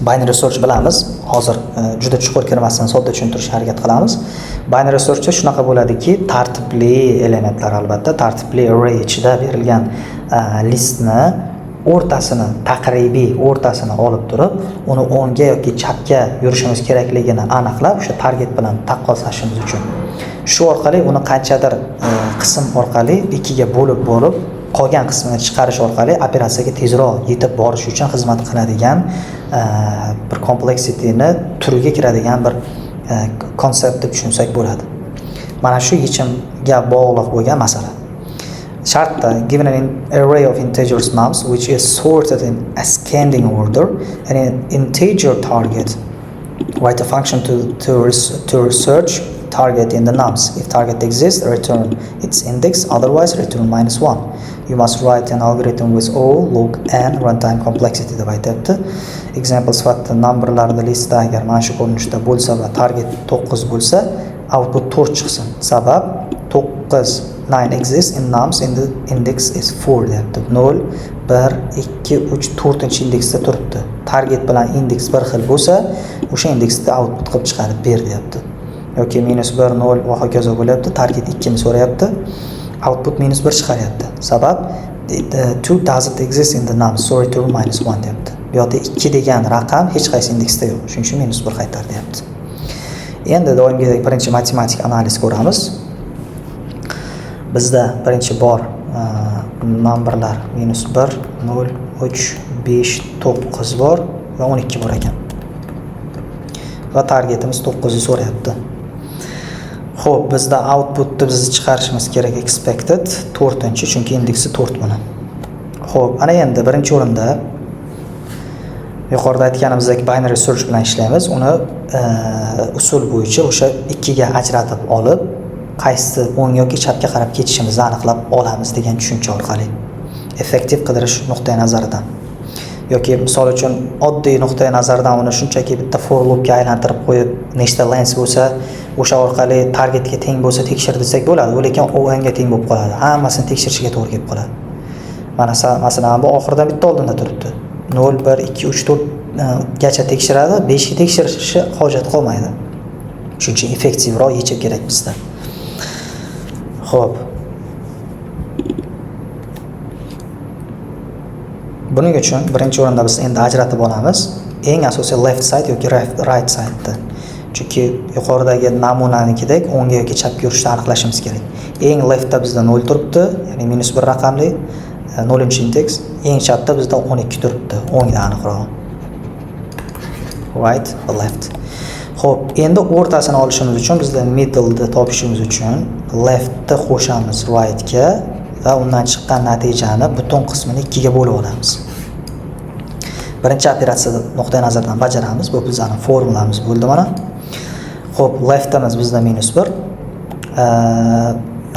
Binary search bilamiz. Hozir juda chuqur kirmasdan sodda tushuntirishga harakat qilamiz. Binary searchda shunaqa bo'ladiki, tartibli elementlar albatta, tartibli array ichida berilgan listni o'rtasini, taqribiy o'rtasini olib turib, uni o'ngga yoki chapga yurishimiz kerakligini aniqlab, o'sha target bilan taqqoslashimiz uchun. Shu orqali uni qanchadir qism orqali ikkiga bo'lib qolgan qismini chiqarish orqali operatsiyaga tezroq yetib borish uchun xizmat qiladigan bir kompleksityni turiga kiradigan bir konsept deb tushunsak bo'ladi. Mana shu yechimga bog'liq bo'lgan masala. Shartda given an array of integers mumps which is sorted in ascending order and an integer target, write a function to search target in the nums. If target exists, return its index, otherwise return -1. You must write an algorithm with all log n runtime complexity deb aytibdi. Example sifatida numberlarni listda agar mana shu ko'rinishda bo'lsa va target 9 bo'lsa, output 4 chiqsin. Sabab 9 exists in nums and the index is 4 deyapti. 0, 1, 2, 3, 4-indeksda turibdi. Target bilan indeks bir xil bo'lsa, o'sha indeksda output qilib chiqarib ber deyapti. Yoki -1, 0 va hokazo bo'lyapti. Target 2 ni so'rayapti. Output -1 chiqaryapti. Sabab 2 doesn't exist in the nums, so return -1 deyapti. Bu yerda 2 degan raqam hech qaysi indeksda yo'q. Shuning uchun -1 qaytar deyapti. Endi doimgidek birinchi matematik analiz ko'ramiz. Bizda birinchi bor numberlar -1, 0, 3, 5, 9 bor va 12 bor ekan. Va targetimiz 9 ni so'rayapti. Xo'p, bizda outputni biz chiqarishimiz kerak expected 4-chi, chunki indeksi 4 buni. Xo'p, ana endi birinchi o'rinda yuqorida aytganimizdek binary search bilan ishlaymiz. Uni usul bo'yicha o'sha ikkiga ajratib olib, qaysi o'ng yoki chapga qarab ketishimizni aniqlab olamiz degan tushuncha orqali. Effektiv qidirish nuqtai nazaridan. Yoki misol uchun oddiy nuqtai nazardan uni shunchaki bitta for loopga aylantirib qo'yib, nechta lens bo'lsa, o'sha orqali targetga teng bo'lsa tekshir desak bo'ladi, lekin u o'ngga teng bo'lib qoladi. Hammasini tekshirishga to'g'ri kelib qoladi. Mana masalan bu oxirida bitta oldinda turibdi. 0, 1, 2, 3, 4 gacha tekshiradi, 5 ga tekshirishi hojat qolmaydi. Shuning uchun effektivroq yechib kerak bizda. Xo'p. Buning uchun birinchi o'rinda biz endi ajratib olamiz. Eng asosiy left side yoki right side'da. Chunki yuqoridagi namunanikidek o'ngga yoki chapga yurishni aniqlashimiz kerak. Eng leftda bizda 0 turibdi, ya'ni -1 raqamli 0-indeks. Eng chapda bizda 12 turibdi, o'ngda aniqroq. Right va left. Xo'p, endi o'rtasini olishimiz uchun bizda middle'ni topishimiz uchun left'ni qo'shamiz right'ga va undan chiqqan natijani butun qismini ikkiga bo'lib olamiz. Birinchi operatsiyani nuqtai nazardan bajaramiz. Bu bizning formulamiz bo'ldi mana. Xo'p, left'imiz bizda -1.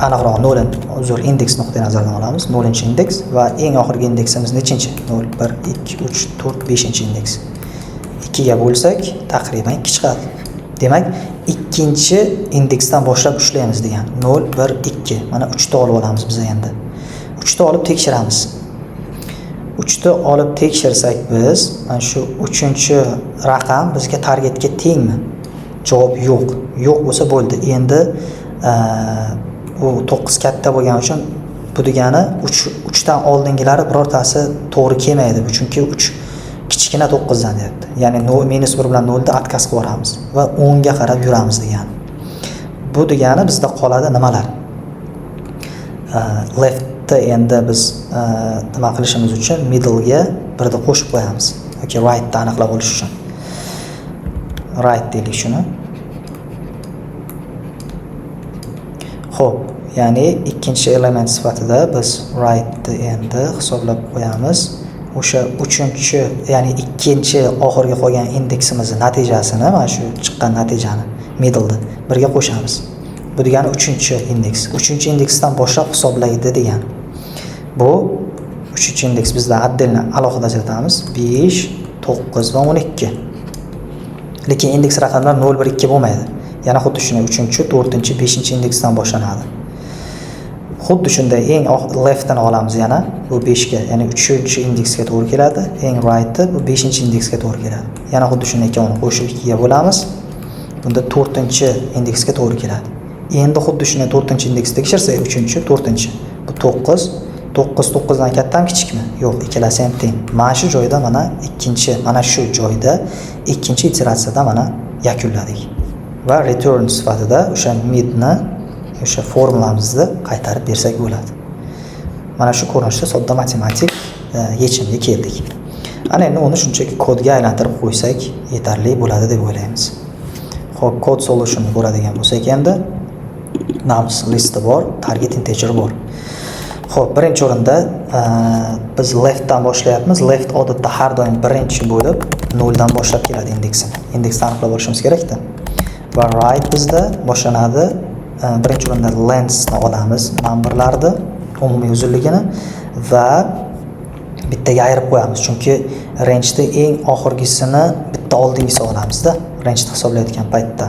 Aniqroq 0, uzr, indeks nuqtai nazardan olamiz. 0-indeks va eng oxirgi indeksimiz nechinchi? 0, 1, 2, 3, 4, 5-indeks. 2 ga bo'lsak, taqriban 2 chiqadi. Demak, ikkinchi indeksdan boshlab ushlaymiz degan. 0, 1, 2. Mana 3 ta olib olamiz biz endi. 3 ta olib tekshiramiz. 3 ta olib tekshirsak biz, mana shu 3-raqam bizga targetga tengmi? Javob yo'q. Yo'q bo'lsa bo'ldi. Endi u 9 katta bo'lgani uchun bu degani 3 dan oldingilari birortasi to'g'ri kelmaydi. Chunki 3 kichkina 9 dan deyapti. Ya'ni -1 bilan 0 ni отказ qilib yuboramiz va 10 ga qarab yuramiz degani. Bu degani bizda qoladi nimalar? Left'da endi biz nima qilishimiz uchun middle ga birda qo'shib qo'yamiz yoki right'ni aniqlab olish uchun. Right deylik shuni. Xo'p, ya'ni ikkinchi element sifatida biz right'ni endi hisoblab qo'yamiz. O'sha 3-chi, ya'ni ikkinchi oxirgi qolgan indeksimizning natijasini, mana shu chiqqan natijani middle'ni birga qo'shamiz. Bu degani 3-indeks. 3-indeksdan boshlab hisoblaydi degan. Bu Uchinchi indeks bizda отдельно alohida ajratamiz. 5, 9 va 12. Lekin indeks raqamlar 0, 1, 2 bo'lmaydi. Yana xuddi shunday 3-chi, 4-chi, 5-chi indeksdan boshlanadi. Xuddi shunday eng left'dan olamiz yana bu 5 ga, ya'ni 3-chi indeksga to'g'ri keladi. Eng right'i bu 5-chi indeksga to'g'ri keladi. Yana xuddi shunday ikkovini qo'shib 2 ga bo'lamiz. Bunda 4-chi indeksga to'g'ri keladi. Endi xuddi shunday 4-chi indeksni tekshirsak, 3-chi, 4-chi. Bu 9, 9 dan kattami, kichikmi? Yo'q, ikkalasi ham teng. Mana shu joyda mana shu joyda ikkinchi iteratsiyada mana yakunladik. Va return sifatida o'sha midni o'sha formulamizni qaytarib bersak bo'ladi. Mana shu ko'rinishda sodda matematik yechimga keldik. Ana endi uni shunchaki kodga aylantirib qo'ysak yetarli bo'ladi deb o'ylaymiz. Xo'p, code solution ko'radigan bo'lsak endi nums listi bor, target integer bor. Xo'p, birinchi o'rinda biz left'dan boshlayapmiz. Left odatda har doim birinchi bo'lib 0 dan boshlab keladi indeksini. Indeksni aniqlab olishimiz kerak-da. Va right bizda boshlanadi. Birinchi o'rinda lengthni olamiz, numberlarni umumiy uzunligini va bittaga ayirib qo'yamiz, chunki range'da eng oxirgisini bitta oldingisi olamizda, range'ni hisoblayotgan paytda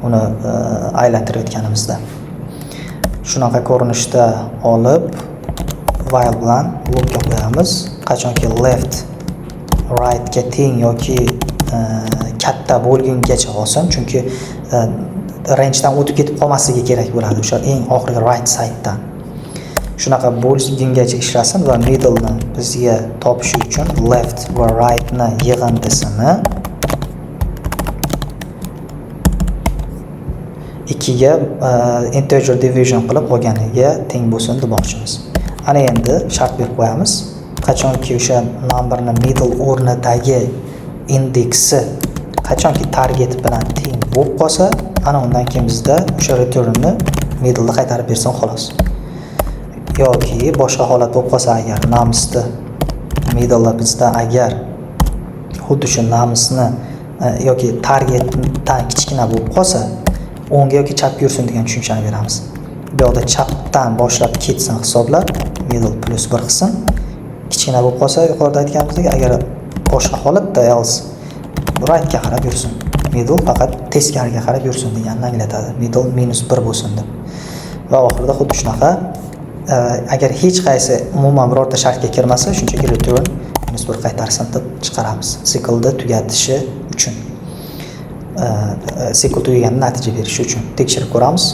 uni aylantirayotganimizda. Shunaqa ko'rinishda olib while bilan loopga qo'yamiz. Qachonki left right ga teng yoki katta bo'lgungacha olsin, chunki range'dan o'tib ketib qolmasligi kerak bo'ladi o'sha eng oxirgi right side'dan. Shunaqa bo'lgungacha ishlasin va middle'ni bizga topish uchun left va right'ni yig'indisini 2 ga integer division qilib olganiga teng bo'lsin demoqchimiz. Ana endi shart berib qo'yamiz. Qachonki o'sha numberni middle o'rnidagi indeksi qachonki target bilan teng bo'lib qolsa, ana undan keyin bizda o'sha returnni middle'da qaytarib bersin xolos. Yoki boshqa holat bo'lib qolsa, agar numsni middle'da bizda agar xuddi shu numsni yoki targetdan kichkina bo'lib qolsa, o'ngga yoki chapga yursin degan tushunchani beramiz. Bu yoqda chapdan boshlab ketsin hisoblab, middle plus 1 qilsin. Kichkina bo'lib qolsa, yuqorida aytganimizdek, agar boshqa holatda else rightga qarab yursin. Middle faqat teskariga qarab yursin deganini anglatadi. Middle -1 bo'lsin deb. Va oxirida xuddi shunaqa agar hech qaysi umuman birorta shartga kirmasa, shunchaki return -1 qaytarsin deb chiqaramiz. Siklni tugatishi uchun. Sikl tugaganini natija berishi uchun tekshirib ko'ramiz.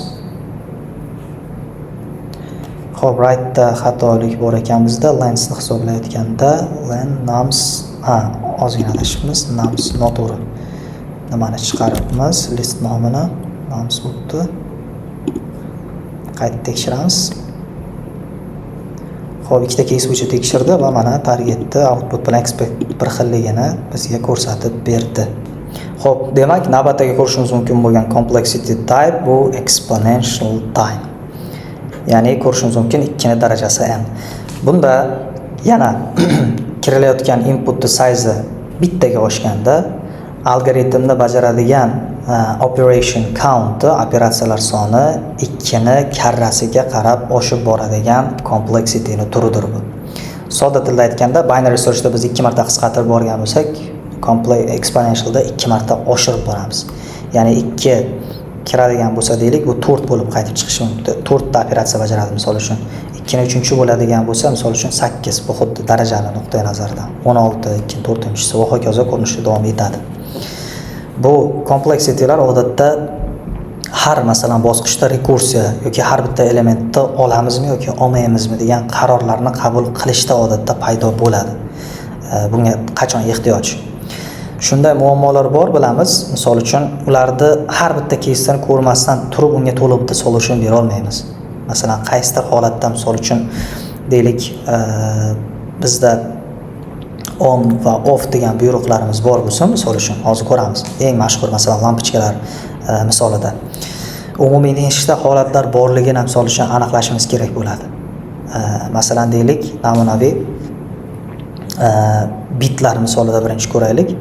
Xo'p, right'da xatolik bor ekan bizda. Lengthni hisoblayotganda len nums ozgina adashibmiz. Nums noto'g'ri. Nimani chiqaribmiz? List nomini nums bo'libdi. Qayta tekshiramiz. Xo'p, ikkita case bo'yicha tekshirdi va mana targetni output bilan expect bir xilligini bizga ko'rsatib berdi. Xo'p, demak, navbatdagi ko'rishimiz mumkin bo'lgan complexity type bu exponential time. Ya'ni ko'rishimiz mumkin 2 darajasi n. Bunda yana kirilayotgan inputni size bittaga oshganda algoritmni bajaradigan operation count, operatsiyalar soni 2 ni karrasiga qarab oshib boradigan complexity ni turidir bu. Sodda tilda aytganda binary searchda biz 2 marta qisqartirib borgan bo'lsak, exponentialda 2 marta oshirib boramiz. Ya'ni 2 kiradigan bo'lsa deylik, bu 4 bo'lib qaytib chiqishi mumkin. 4 ta operatsiya bajaradi misol uchun. 2 ni 3-chi bo'ladigan bo'lsa, misol uchun 8, bu xuddi darajani nuqtai nazaridan. 16, 2, 4-chi va hokazo ko'rinishda davom etadi. Bu kompleksiyalar odatda har masalan bosqichda rekursiya yoki har bitta elementni olamizmi yoki olmaymizmi degan qarorlarni qabul qilishda odatda paydo bo'ladi. Bunga qachon ehtiyoj? Shunday muammolar bor bilamiz. Misol uchun ularni har bitta case'dan ko'rmasdan turib unga to'liq bitta solution bera olmaymiz. Masalan, qaysidir holatda misol uchun deylik bizda on va off degan buyruqlarimiz bor bo'lsa, misol uchun hozir ko'ramiz. Eng mashhur masalan lampochkalar misolida. Umumiy nechta holatlar borligini misol uchun aniqlashimiz kerak bo'ladi. Masalan deylik, namunaviy bitlar misolida birinchi ko'raylik.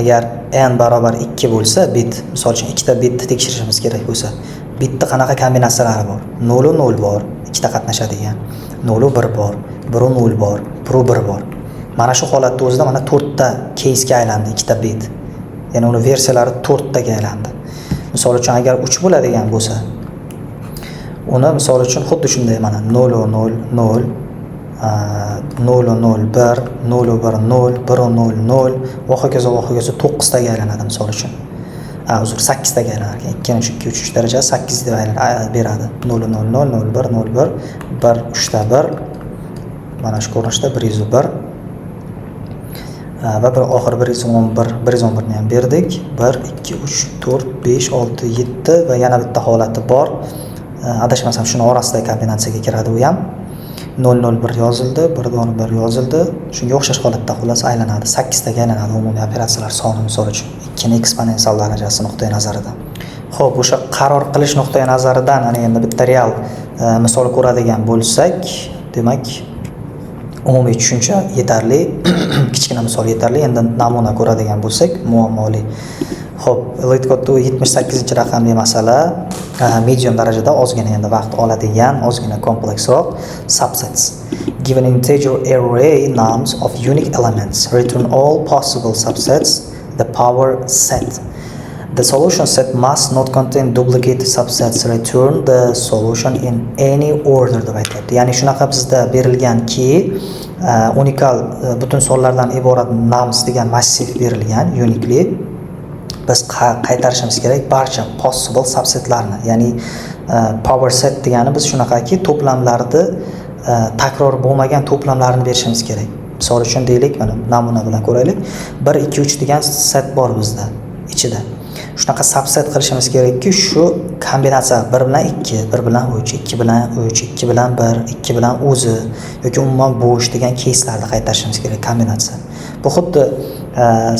Agar n barobar 2 bo'lsa, bit, misol uchun ikkita bitni tekshirishimiz kerak bo'lsa, bitda qanaqa kombinatsiyalari bor? 0 0 bor, ikkita qatnashadigan. 0 u 1 bor, 1 u 0 bor, 1 u 1 bor. Mana shu holatda o'zida mana 4 ta case'ga aylandi, 2 ta bit. Ya'ni uni versiyalari 4 taga aylandi. Misol uchun agar 3 bo'ladigan bo'lsa, uni misol uchun xuddi shunday mana 0 u 0 0 0 u 0 1 0 u 1 0 1 u 0 0 va hokazo 9 taga aylanadi misol uchun. Uzr 8 taga aylanar ekan. 2 2 3 darajasi 8 deb beradi. 0 0 0 0 1 0 1 1 3 ta 1 mana shu ko'rinishda 101 va bir oxir 111 ni ham berdik. 1 2 3 4 5 6 7 va yana bitta holati bor. Adashmasam shuni orasidagi kombinatsiyaga kiradi u ham. 001 yozildi, 1 yozildi. Shunga o'xshash holatda xullas aylanadi. 8 taga aylanadi umumiy operatsiyalar soni misol uchun. 2 ni eksponensial darajasi nuqtai nazaridan. Xo'p, o'sha qaror qilish nuqtai nazaridan ana endi bitta real misol ko'radigan bo'lsak, demak umumiy tushuncha yetarli, kichkina misol yetarli. Endi namuna ko'radigan bo'lsak, muammoli. Xo'p, LeetCode 78-raqamli masala medium darajada ozgina endi vaqt oladigan, ozgina kompleksroq. Subsets. Given integer array nums of unique elements, return all possible subsets, the power set. The solution set must not contain duplicate subsets. Return the solution in any order deb aytadi. Ya'ni shunaqa bizda berilganki, unikal butun sonlardan iborat nums degan massiv berilgan, uniquely biz qaytarishimiz kerak barcha possible subsetlarni. Ya'ni power set degani biz shunaqaki to'plamlarni takror bo'lmagan to'plamlarini berishimiz kerak. Misol uchun deylik, mana namuna bilan ko'raylik. 1 2 3 degan set bor bizda ichida. Shunaqa subset qilishimiz kerakki, shu kombinatsiya 1 bilan 2, 1 bilan 3, 2 bilan 3, 2 bilan 1, 2 bilan o'zi yoki umuman bo'sh degan case'larni qaytarishimiz kerak kombinatsiya. Bu xuddi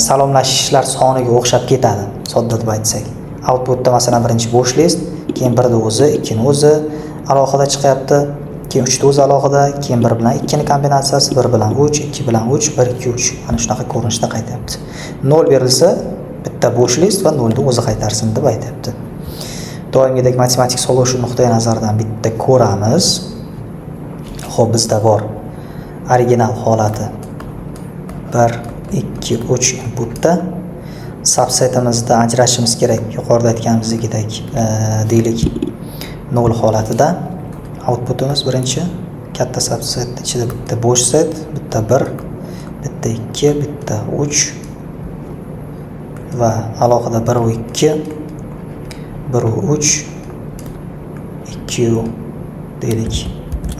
salomlashishlar soniga o'xshab ketadi, sodda deb aytsak. Outputda masalan birinchi bo'sh list, keyin 1 ni o'zi, 2 ni o'zi alohida chiqyapti, keyin 3 ni o'zi alohida, keyin 1 bilan 2 ni kombinatsiyasi, 1 bilan 3, 2 bilan 3, 1 2 3. Mana shunaqa ko'rinishda qaytyapti. 0 berilsa, bitta bo'sh list va 0 ni o'zi qaytarsin deb aytyapti. Doimgidek matematik solution nuqtai nazaridan bitta ko'ramiz. Xo'p, bizda bor original holati 1 2 3 inputda subsetimizda ajratishimiz kerak. Yuqorida aytganimizdek, deylik 0 holatida outputimiz birinchi katta subset ichida bitta bo'sh set, bitta 1, bitta 2, bitta 3 va alohida 1 u 2, 1 u 3, 2 u deylik.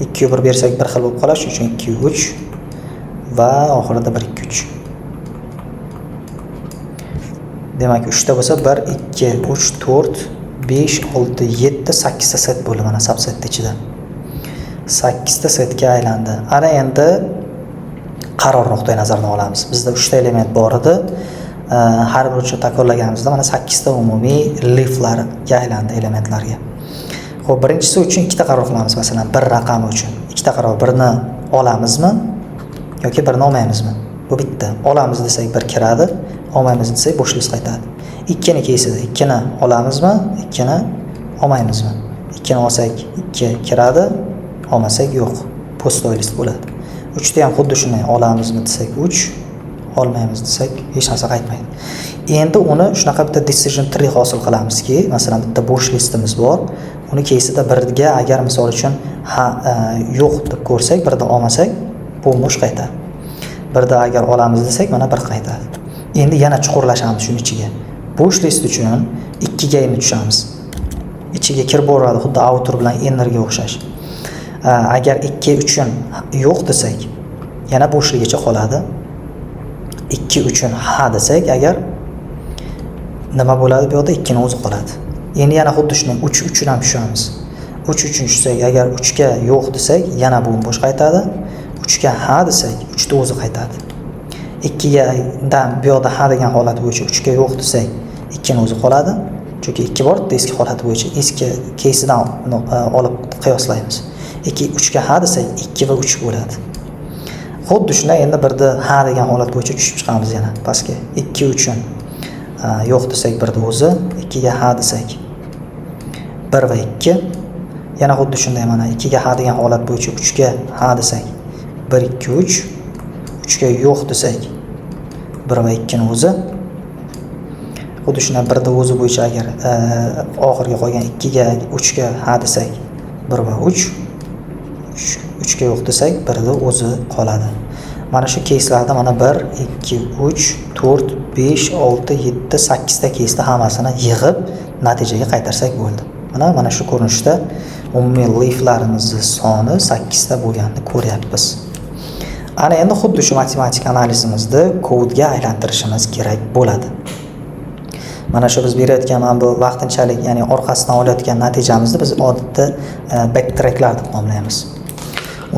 2 u 1 bersak bir xil bo'lib qolishi uchun 2 u 3 va oxirida 1 2 3. Demak, 3 ta bo'lsa 1 2 3 4 5 6 7 8 ta set bo'ldi mana subset ichida. 8 ta setga aylandi. Ana endi qaror nuqtai nazaridan olamiz. Bizda 3 ta element bor edi. Har bir uchun takrorlaganimizda mana 8 ta umumiy leaflarga aylandi, elementlarga. Xo'p, birinchisi uchun 2 ta qaror qilamiz, masalan, bir raqami uchun. 2 ta qaror, birini olamizmi yoki birini olmaymizmi? Bu bitta. Olamiz desak 1 kiradi, olmaymiz desak bo'sh list qaytadi. 2 ni keysida 2 ni olamizmi, 2 ni olmaymizmi? 2 ni olsak 2 kiradi, olmasak yo'q. Pustoy list bo'ladi. 3 ta ham xuddi shunday, olamizmi desak 3, olmaymiz desak hech narsa qaytmaydi. Endi uni shunaqa bitta decision tree hosil qilamizki, masalan bitta bo'sh listimiz bor. Uni keysida birga agar misol uchun yo'q deb ko'rsak, birda olmasak bo'sh qaytadi. Birda agar olamiz desak mana 1 qaytadi. Endi yana chuqurlashamiz shuni ichiga. Bo'sh list uchun 2 ga endi tushamiz. Ichiga kirib boradi, xuddi outer bilan innerga o'xshash. Agar 2 uchun yo'q desak, yana bo'shligicha qoladi. 2 uchun ha desak, agar nima bo'ladi bu yerda? 2 ni o'zi qoladi. Endi yana xuddi shunday 3 uchun ham tushamiz. 3 uchun tushsak, agar 3 ga yo'q desak, yana bu bo'sh qaytadi. 3 ga ha desak, 3 ta o'zi qaytadi. 2 ga bu yerda ha degan holat bo'yicha 3 ga yo'q desak, 2 ni o'zi qoladi. Chunki 2 bor, eski holat bo'yicha eski case'dan olib qiyoslaymiz. 3 ga ha desak 2 va 3 bo'ladi. Xuddi shunday endi birda ha degan holat bo'yicha tushib chiqamiz yana pastga. 2 uchun yo'q desak birda o'zi, 2 ga ha desak 1 va 2, yana xuddi shunday mana 2 ga ha degan holat bo'yicha 3 ga ha desak 1 2 3, 3 ga yo'q desak 1 va 2 ni o'zi. Xuddi shunday 1 da o'zi bo'yicha agar oxirga qolgan 2 ga 3 ga ha desak 1 va 3, 3 ga yo'q desak 1 da o'zi qoladi. Mana shu keyslarda mana 1 2 3 4 5 6 7 8 ta keysda hammasini yig'ib natijaga qaytarsak bo'ldi. Mana shu ko'rinishda umumiy leaflarimizning soni 8 ta bo'lganini ko'ryapmiz. Ana endi xuddi shu matematik analizimizni kodga aylantirishimiz kerak bo'ladi. Mana shu biz berayotgan mana bu vaqtinchalik, ya'ni orqasidan olayotgan natijamizni biz odatda backtracklar deb nomlaymiz.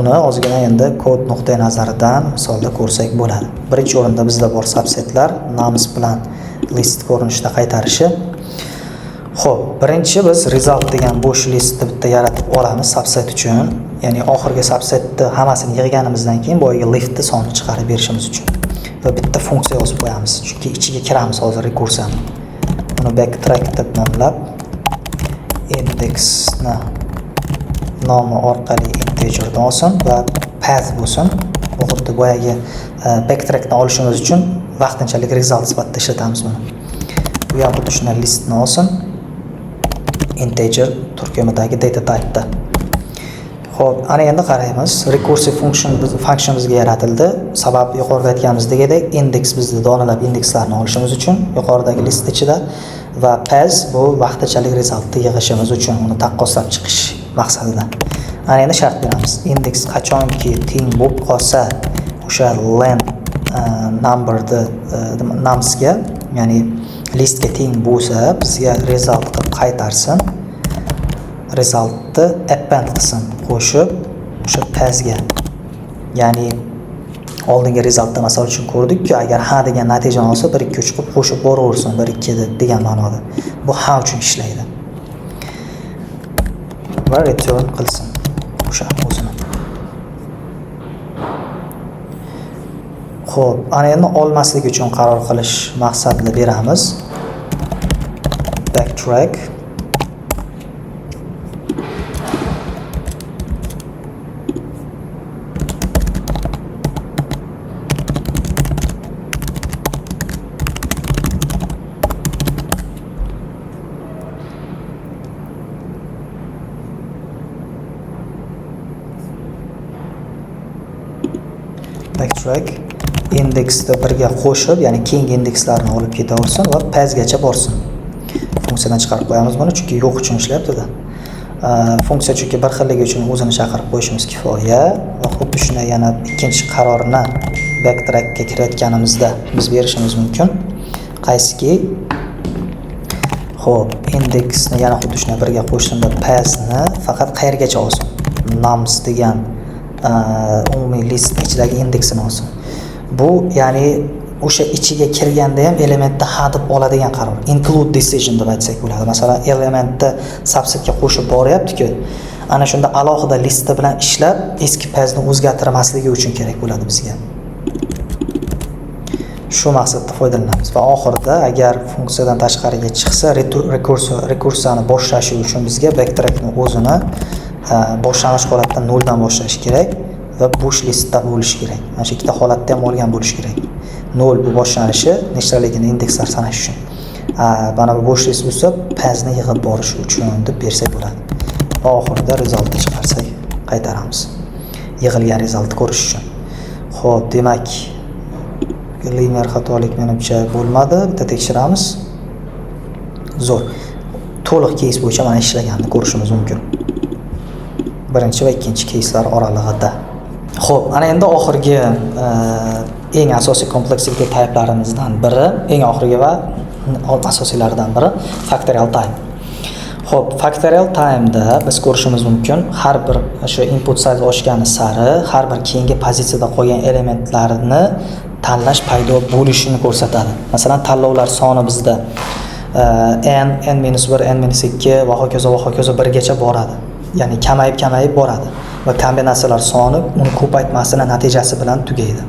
Uni ozgina endi kod nuqtai nazaridan misolda ko'rsak bo'ladi. Birinchi o'rinda bizda bor subsetlar nums bilan list ko'rinishida qaytarishi. Xo'p, birinchi biz result degan bo'sh listni bitta yaratib olamiz subset uchun. Ya'ni oxirgi subsetni hammasini yig'ganimizdan keyin boyagi liftni sonini chiqarib berishimiz uchun. Va bitta funksiya yozib qo'yamiz. Chunki ichiga kiramiz hozir rekursiyani. Uni backtrack deb nomlab indexni nomi orqali integerdan olsin va path bo'lsin. Bu xuddi boyagi backtrackni olishimiz uchun vaqtinchalik result sifatida ishlatamiz buni. Bu ham xuddi shunday listni olsin. Integer turkumidagi data type'da. Xo'p, ana endi qaraymiz. Recursive function bizga yaratildi. Sababi yuqorida aytganimizdek, index bizni donalab indekslarni olishimiz uchun yuqoridagi list ichida va path bu vaqtinchalik resultni yig'ishimiz uchun, uni taqqoslab chiqish maqsadida. Ana endi shart beramiz. Index qachonki teng bo'lib qolsa, o'sha len numberni numsga, ya'ni listga teng bo'lsa, bizga result qilib qaytarsin. Resultni append qilsin, qo'shib o'sha pathga. Ya'ni oldingi resultda masal uchun ko'rdikki, agar ha degan natijani olsa 1 2 3 qilib qo'shib boraversin 1 2 degan ma'noda. Bu ha uchun ishlaydi. Va return qilsin o'sha o'zini. Xo'p, ana endi olmaslik uchun qaror qilish maqsadida beramiz. Backtrack indeksni birga qo'shib, ya'ni keyingi indekslarni olib ketaversin va pathgacha borsin. Funksiyadan chiqarib qo'yamiz buni, chunki yo'q uchun ishlayapti-da. Funksiya chunki bir xilligi uchun o'zini chaqirib qo'yishimiz kifoya va xuddi shunday yana ikkinchi qarorni backtrackga kirayotganimizda biz berishimiz mumkin. Qaysiki? Xo'p, indeksni yana xuddi shunday birga qo'shsin va pathni faqat qayergacha olsin? Nums degan umumiy list ichidagi indeksini olsin. Bu ya'ni o'sha ichiga kirganda ham elementni ha deb oladigan qaror. Include decision deb aytsak bo'ladi. Masalan, elementni subsetga qo'shib boryapti-ku, ana shunda alohida lista bilan ishlab eski pathni o'zgartirmasligi uchun kerak bo'ladi bizga. Shu maqsadda foydalanamiz va oxirida agar funksiyadan tashqariga chiqsa, rekursiyani boshlashi uchun bizga backtrackni o'zini boshlanish holatdan 0 dan boshlash kerak va bo'sh listda bo'lishi kerak. Mana shu ikkita holatda ham olgan bo'lishi kerak. 0 bu boshlanishi, nechtaligini indekslar sanash uchun. Mana bu bo'sh list bo'lsa, pathni yig'ib borish uchun deb bersak bo'ladi. Va oxirida resultni chiqarsak qaytaramiz. Yig'ilgan resultni ko'rish uchun. Xo'p, demak, linear xatolik menimcha bo'lmadi. Bitta tekshiramiz. Zo'r. To'liq case bo'yicha mana ishlaganini ko'rishimiz mumkin. Birinchi va ikkinchi caselar oralig'ida. Xo'p, ana endi oxirgi eng asosiy complexity typelarimizdan biri, eng oxirgi va asosiylaridan biri factorial time. Xo'p, factorial time'da biz ko'rishimiz mumkin, har bir o'sha input size oshgani sari har bir keyingi pozitsiyada qolgan elementlarni tanlash paydo bo'lishini ko'rsatadi. Masalan, tanlovlar soni bizda n-1, n-2 va hokazo 1 gacha boradi. Ya'ni kamayib boradi va kombinatsiyalar soni uni ko'paytmasini natijasi bilan tugaydi.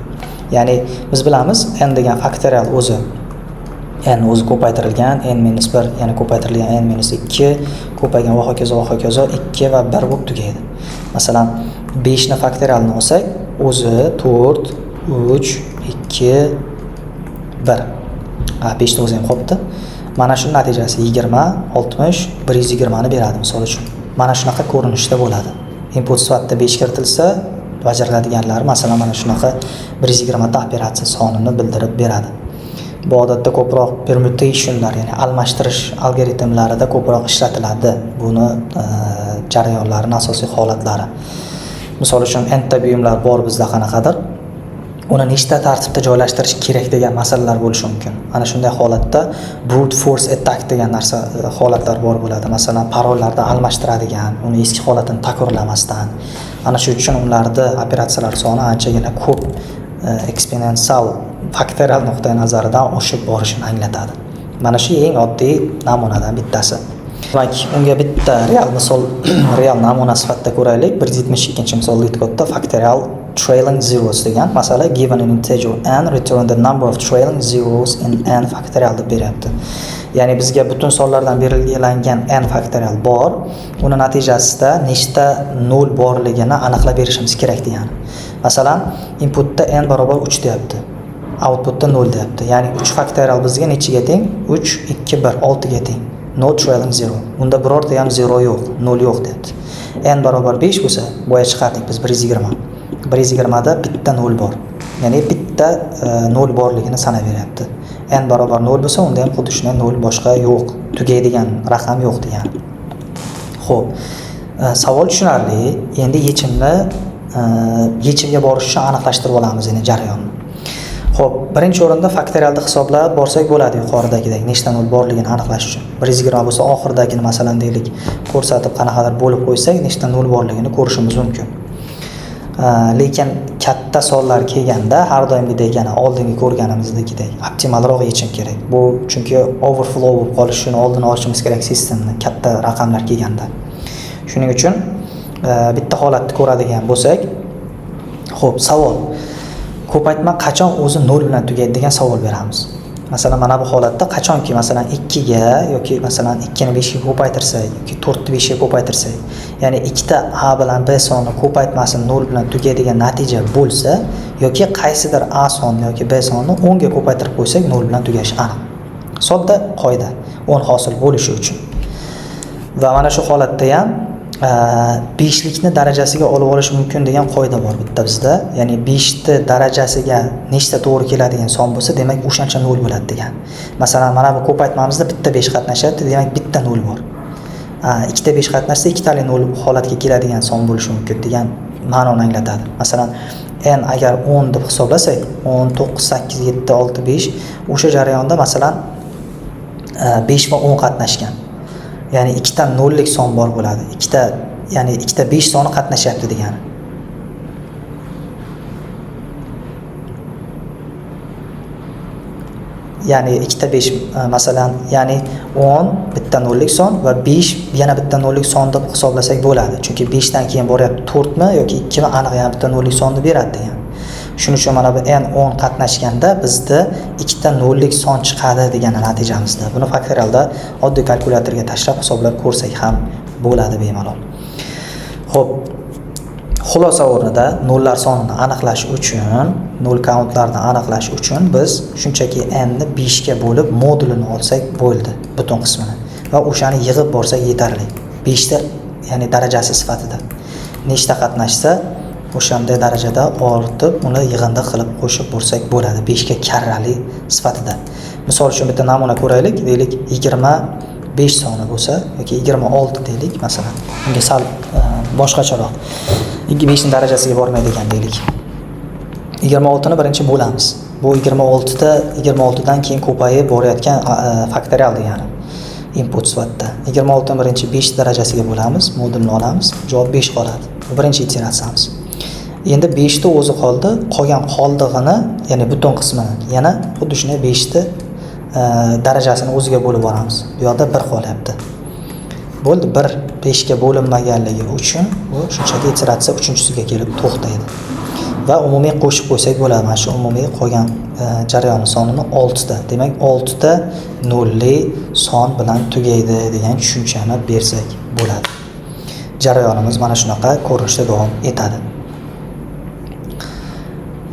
Ya'ni biz bilamiz n degan faktorial o'zi n o'zi ko'paytirilgan n-1 ya'ni ko'paytirilgan n-2 ko'paygan va hokazo 2 va 1 bo'lib tugaydi. Masalan 5 ni faktorialini olsak, o'zi 4, 3, 2, 1. 5 ta o'zi ham qolibdi. Mana shu natijasi 20, 60, 120 ni beradi misol uchun. Mana shunaqa ko'rinishda bo'ladi. Input sifatida 5 kiritilsa, bajariladiganlari masalan mana shunaqa 120 ta operatsiya sonini bildirib beradi. Bu odatda ko'proq permutationlar, ya'ni almashtirish algoritmlarida ko'proq ishlatiladi. Buni jarayonlarning asosiy holatlari. Misol uchun n ta buyumlar bor bizda qanaqadir, uni nechta tartibda joylashtirish kerak degan masalalar bo'lishi mumkin. Ana shunday holatda brute force attack degan narsa holatlar bor bo'ladi. Masalan, parollarni almashtiradigan, uni eski holatini takrorlamasdan. Ana shu uchun ularda operatsiyalar soni anchagina ko'p, eksponensial faktorial nuqtai nazaridan oshib borishini anglatadi. Mana shu eng oddiy namunadan bittasi. Demak, unga bitta real misol, real namuna sifatida ko'raylik. 172-misolda kodda factorial trailing zeros degan masala given an integer n return the number of trailing zeros in n factorial deb beryapti. Ya'ni bizga butun sonlardan berilgan n faktorial bor, uni natijasida nechta 0 borligini aniqlab berishimiz kerak degani. Masalan, inputda n barobar 3 deyapti. Outputda 0 deyapti. Ya'ni 3 faktorial bizga nechiga teng? 3, 2, 1, 6 ga teng. No trailing zero. Unda birorta ham 0 yo'q, 0 yo'q deyapti. N barobar 5 bo'lsa, boya chiqardik biz 120. 120 da bitta 0 bor. Ya'ni bitta 0 borligini sanab beryapti. N barobar 0 bo'lsa, unda ham xuddi shunday 0 boshqa yo'q. Tugaydigan raqam yo'q degani. Xo'p, savol tushunarli. Endi yechimga borish uchun aniqlashtirib olamiz endi jarayonni. Xo'p, birinchi o'rinda faktorialni hisoblab borsak bo'ladi yuqoridagidek nechta 0 borligini aniqlash uchun. 120 bo'lsa, oxiridagini masalan deylik, ko'rsatib qanaqadir bo'lib qo'ysak, nechta 0 borligini ko'rishimiz mumkin. Lekin katta sonlar kelganda har doimgidek yana oldingi ko'rganimizdagidek optimalroq yechim kerak. Bu chunki overflow bo'lib qolishini oldini olishimiz kerak sistemni katta raqamlar kelganda. Shuning uchun bitta holatni ko'radigan bo'lsak, xo'p, savol ko'paytma qachon o'zi 0 bilan tugaydi degan savol beramiz. Masalan, mana bu holatda qachonki masalan 2 ga yoki masalan 2 ni 5 ga ko'paytirsak yoki 4 ni 5 ga ko'paytirsak, ya'ni ikkita a bilan b soni ko'paytmasi 0 bilan tugaydigan natija bo'lsa yoki qaysidir a sonni yoki b sonni 10 ga ko'paytirib qo'ysak 0 bilan tugashi aniq. Sodda qoida 10 hosil bo'lishi uchun. Va mana shu holatda ham 5likni darajasiga olib olish mumkin degan qoida bor bitta bizda. Ya'ni 5 ta darajasiga nechta to'g'ri keladigan son bo'lsa, demak o'shancha 0 bo'ladi degan. Masalan, mana bu ko'paytmamizda bitta 5 qatnashyapti, demak bitta 0 bor. Ikkita 5 qatnashsa, ikkitali 0 holatga keladigan son bo'lishi mumkin degan ma'noni anglatadi. Masalan, n agar 10 deb hisoblasak, 10, 9, 8, 7, 6, 5 o'sha jarayonda masalan 5 va 10 qatnashgan. Ya'ni ikkita 0lik son bor bo'ladi. Ya'ni ikkita 5 soni qatnashyapti degani. Ya'ni ikkita 5 masalan, ya'ni 10 bitta 0lik son va 5 yana bitta 0lik son deb hisoblasak bo'ladi. Chunki 5 dan keyin boryapti 4 mi yoki 2 mi aniq yana bitta 0lik sonni beradi degan. Shuning uchun mana bu n 10 qatnashganda bizda ikkita 0lik son chiqadi degan natijamizda. Buni faktorialda oddiy kalkulyatorga tashlab hisoblab ko'rsak ham bo'ladi bemalol. Xo'p, xulosa o'rnida nollar sonini aniqlash uchun, 0 countlarni aniqlash uchun biz shunchaki n ni 5 ga bo'lib modulini olsak bo'ldi, butun qismini. Va o'shani yig'ib borsak yetarli. 5 ta, ya'ni darajasi sifatida. Nechta qatnashsa o'shanday darajada ortib, uni yig'inda qilib qo'shib borsak bo'ladi, 5 ga karrali sifatida. Misol uchun bitta namuna ko'raylik. Deylik 25 soni bo'lsa yoki 26 deylik, masalan. Unga sal boshqacharoq. 25 ning darajasiga bormaydigan deylik. 26 ni birinchi bo'lamiz. Bu 26 dan keyin ko'payib borayotgan faktorial degani. Input sifatida. 26 ni birinchi 5 darajasiga bo'lamiz, modulni olamiz, javob 5 qoladi. Bu birinchi iteratsiyamiz. Endi 5 ta o'zi qoldi, qolgan qoldig'ini, ya'ni butun qismini yana xuddi shunday 5 ta darajasini o'ziga bo'lib boramiz. Bu yerda 1 qolyapti. Bo'ldi, 1 5 ga bo'linmaganligi uchun bu shunchaki iteratsiya 3-siga kelib to'xtaydi. va umumiy qo'shib qo'ysak bo'ladi. Mana shu umumiy qolgan jarayon sonini 6 ta. Demak, 6 ta nolli son bilan tugaydi degan tushunchani bersak bo'ladi. Jarayonimiz mana shunaqa ko'rinishda davom etadi.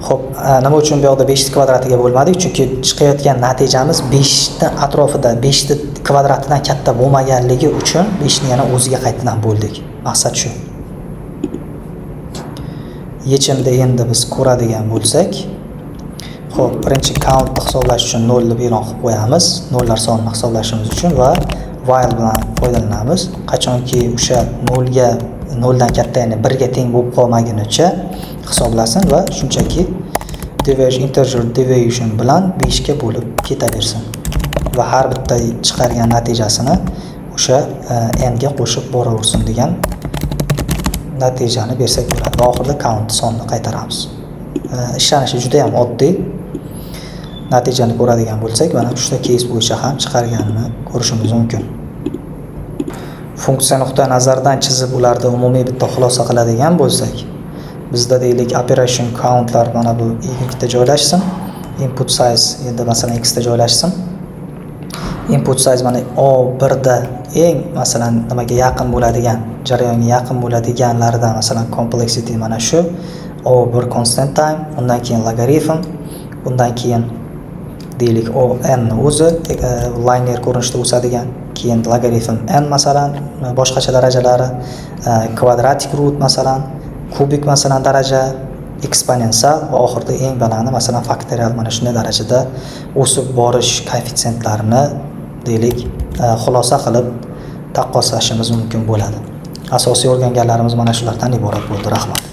Xo'p, nima uchun bu yoqda 5 kvadratiga bo'lmadik? Chunki chiqayotgan natijamiz 5 ta atrofida 5 ta kvadratidan katta bo'lmaganligi uchun 5 ni yana o'ziga qaytadan bo'ldik. Maqsad shu. Yechimda endi biz ko'radigan bo'lsak, xo'p, birinchi countni hisoblash uchun 0 ni e'lon qilib qo'yamiz. Nollar sonini hisoblashimiz uchun va while bilan foydalanamiz. Qachonki o'sha 0 dan katta, ya'ni 1 ga teng bo'lib qolmagunicha hisoblasin va shunchaki integer deviation bilan 5 ga bo'lib ketaversin. Va har bitta chiqargan natijasini o'sha n ga qo'shib boraversin degan natijani bersak bo'ladi. Va oxirida count sonni qaytaramiz. Ishlanishi juda ham oddiy. Natijani ko'radigan bo'lsak, mana uchta case bo'yicha ham chiqarganini ko'rishimiz mumkin. Funksiya nuqtai nazaridan chizib ularda umumiy bitta xulosa qiladigan bo'lsak, bizda deylik operation countlar mana bu y da joylashsin. Input size endi masalan x da joylashsin. Input size mana O1 da eng masalan nimaga yaqin bo'ladigan, jarayonga yaqin bo'ladiganlaridan masalan complexity mana shu O1 constant time, undan keyin logaritm, undan keyin deylik o n ni o'zi linear ko'rinishda o'sadigan, keyin logaritm n masalan boshqacha darajalari, quadratic root masalan, kubik masalan daraja, eksponensial va oxirida eng balandini masalan faktorial mana shunday darajada o'sib borish koeffitsiyentlarini deylik xulosa qilib taqqoslashimiz mumkin bo'ladi. Asosiy o'rganganlarimiz mana shulardan iborat bo'ldi. Rahmat.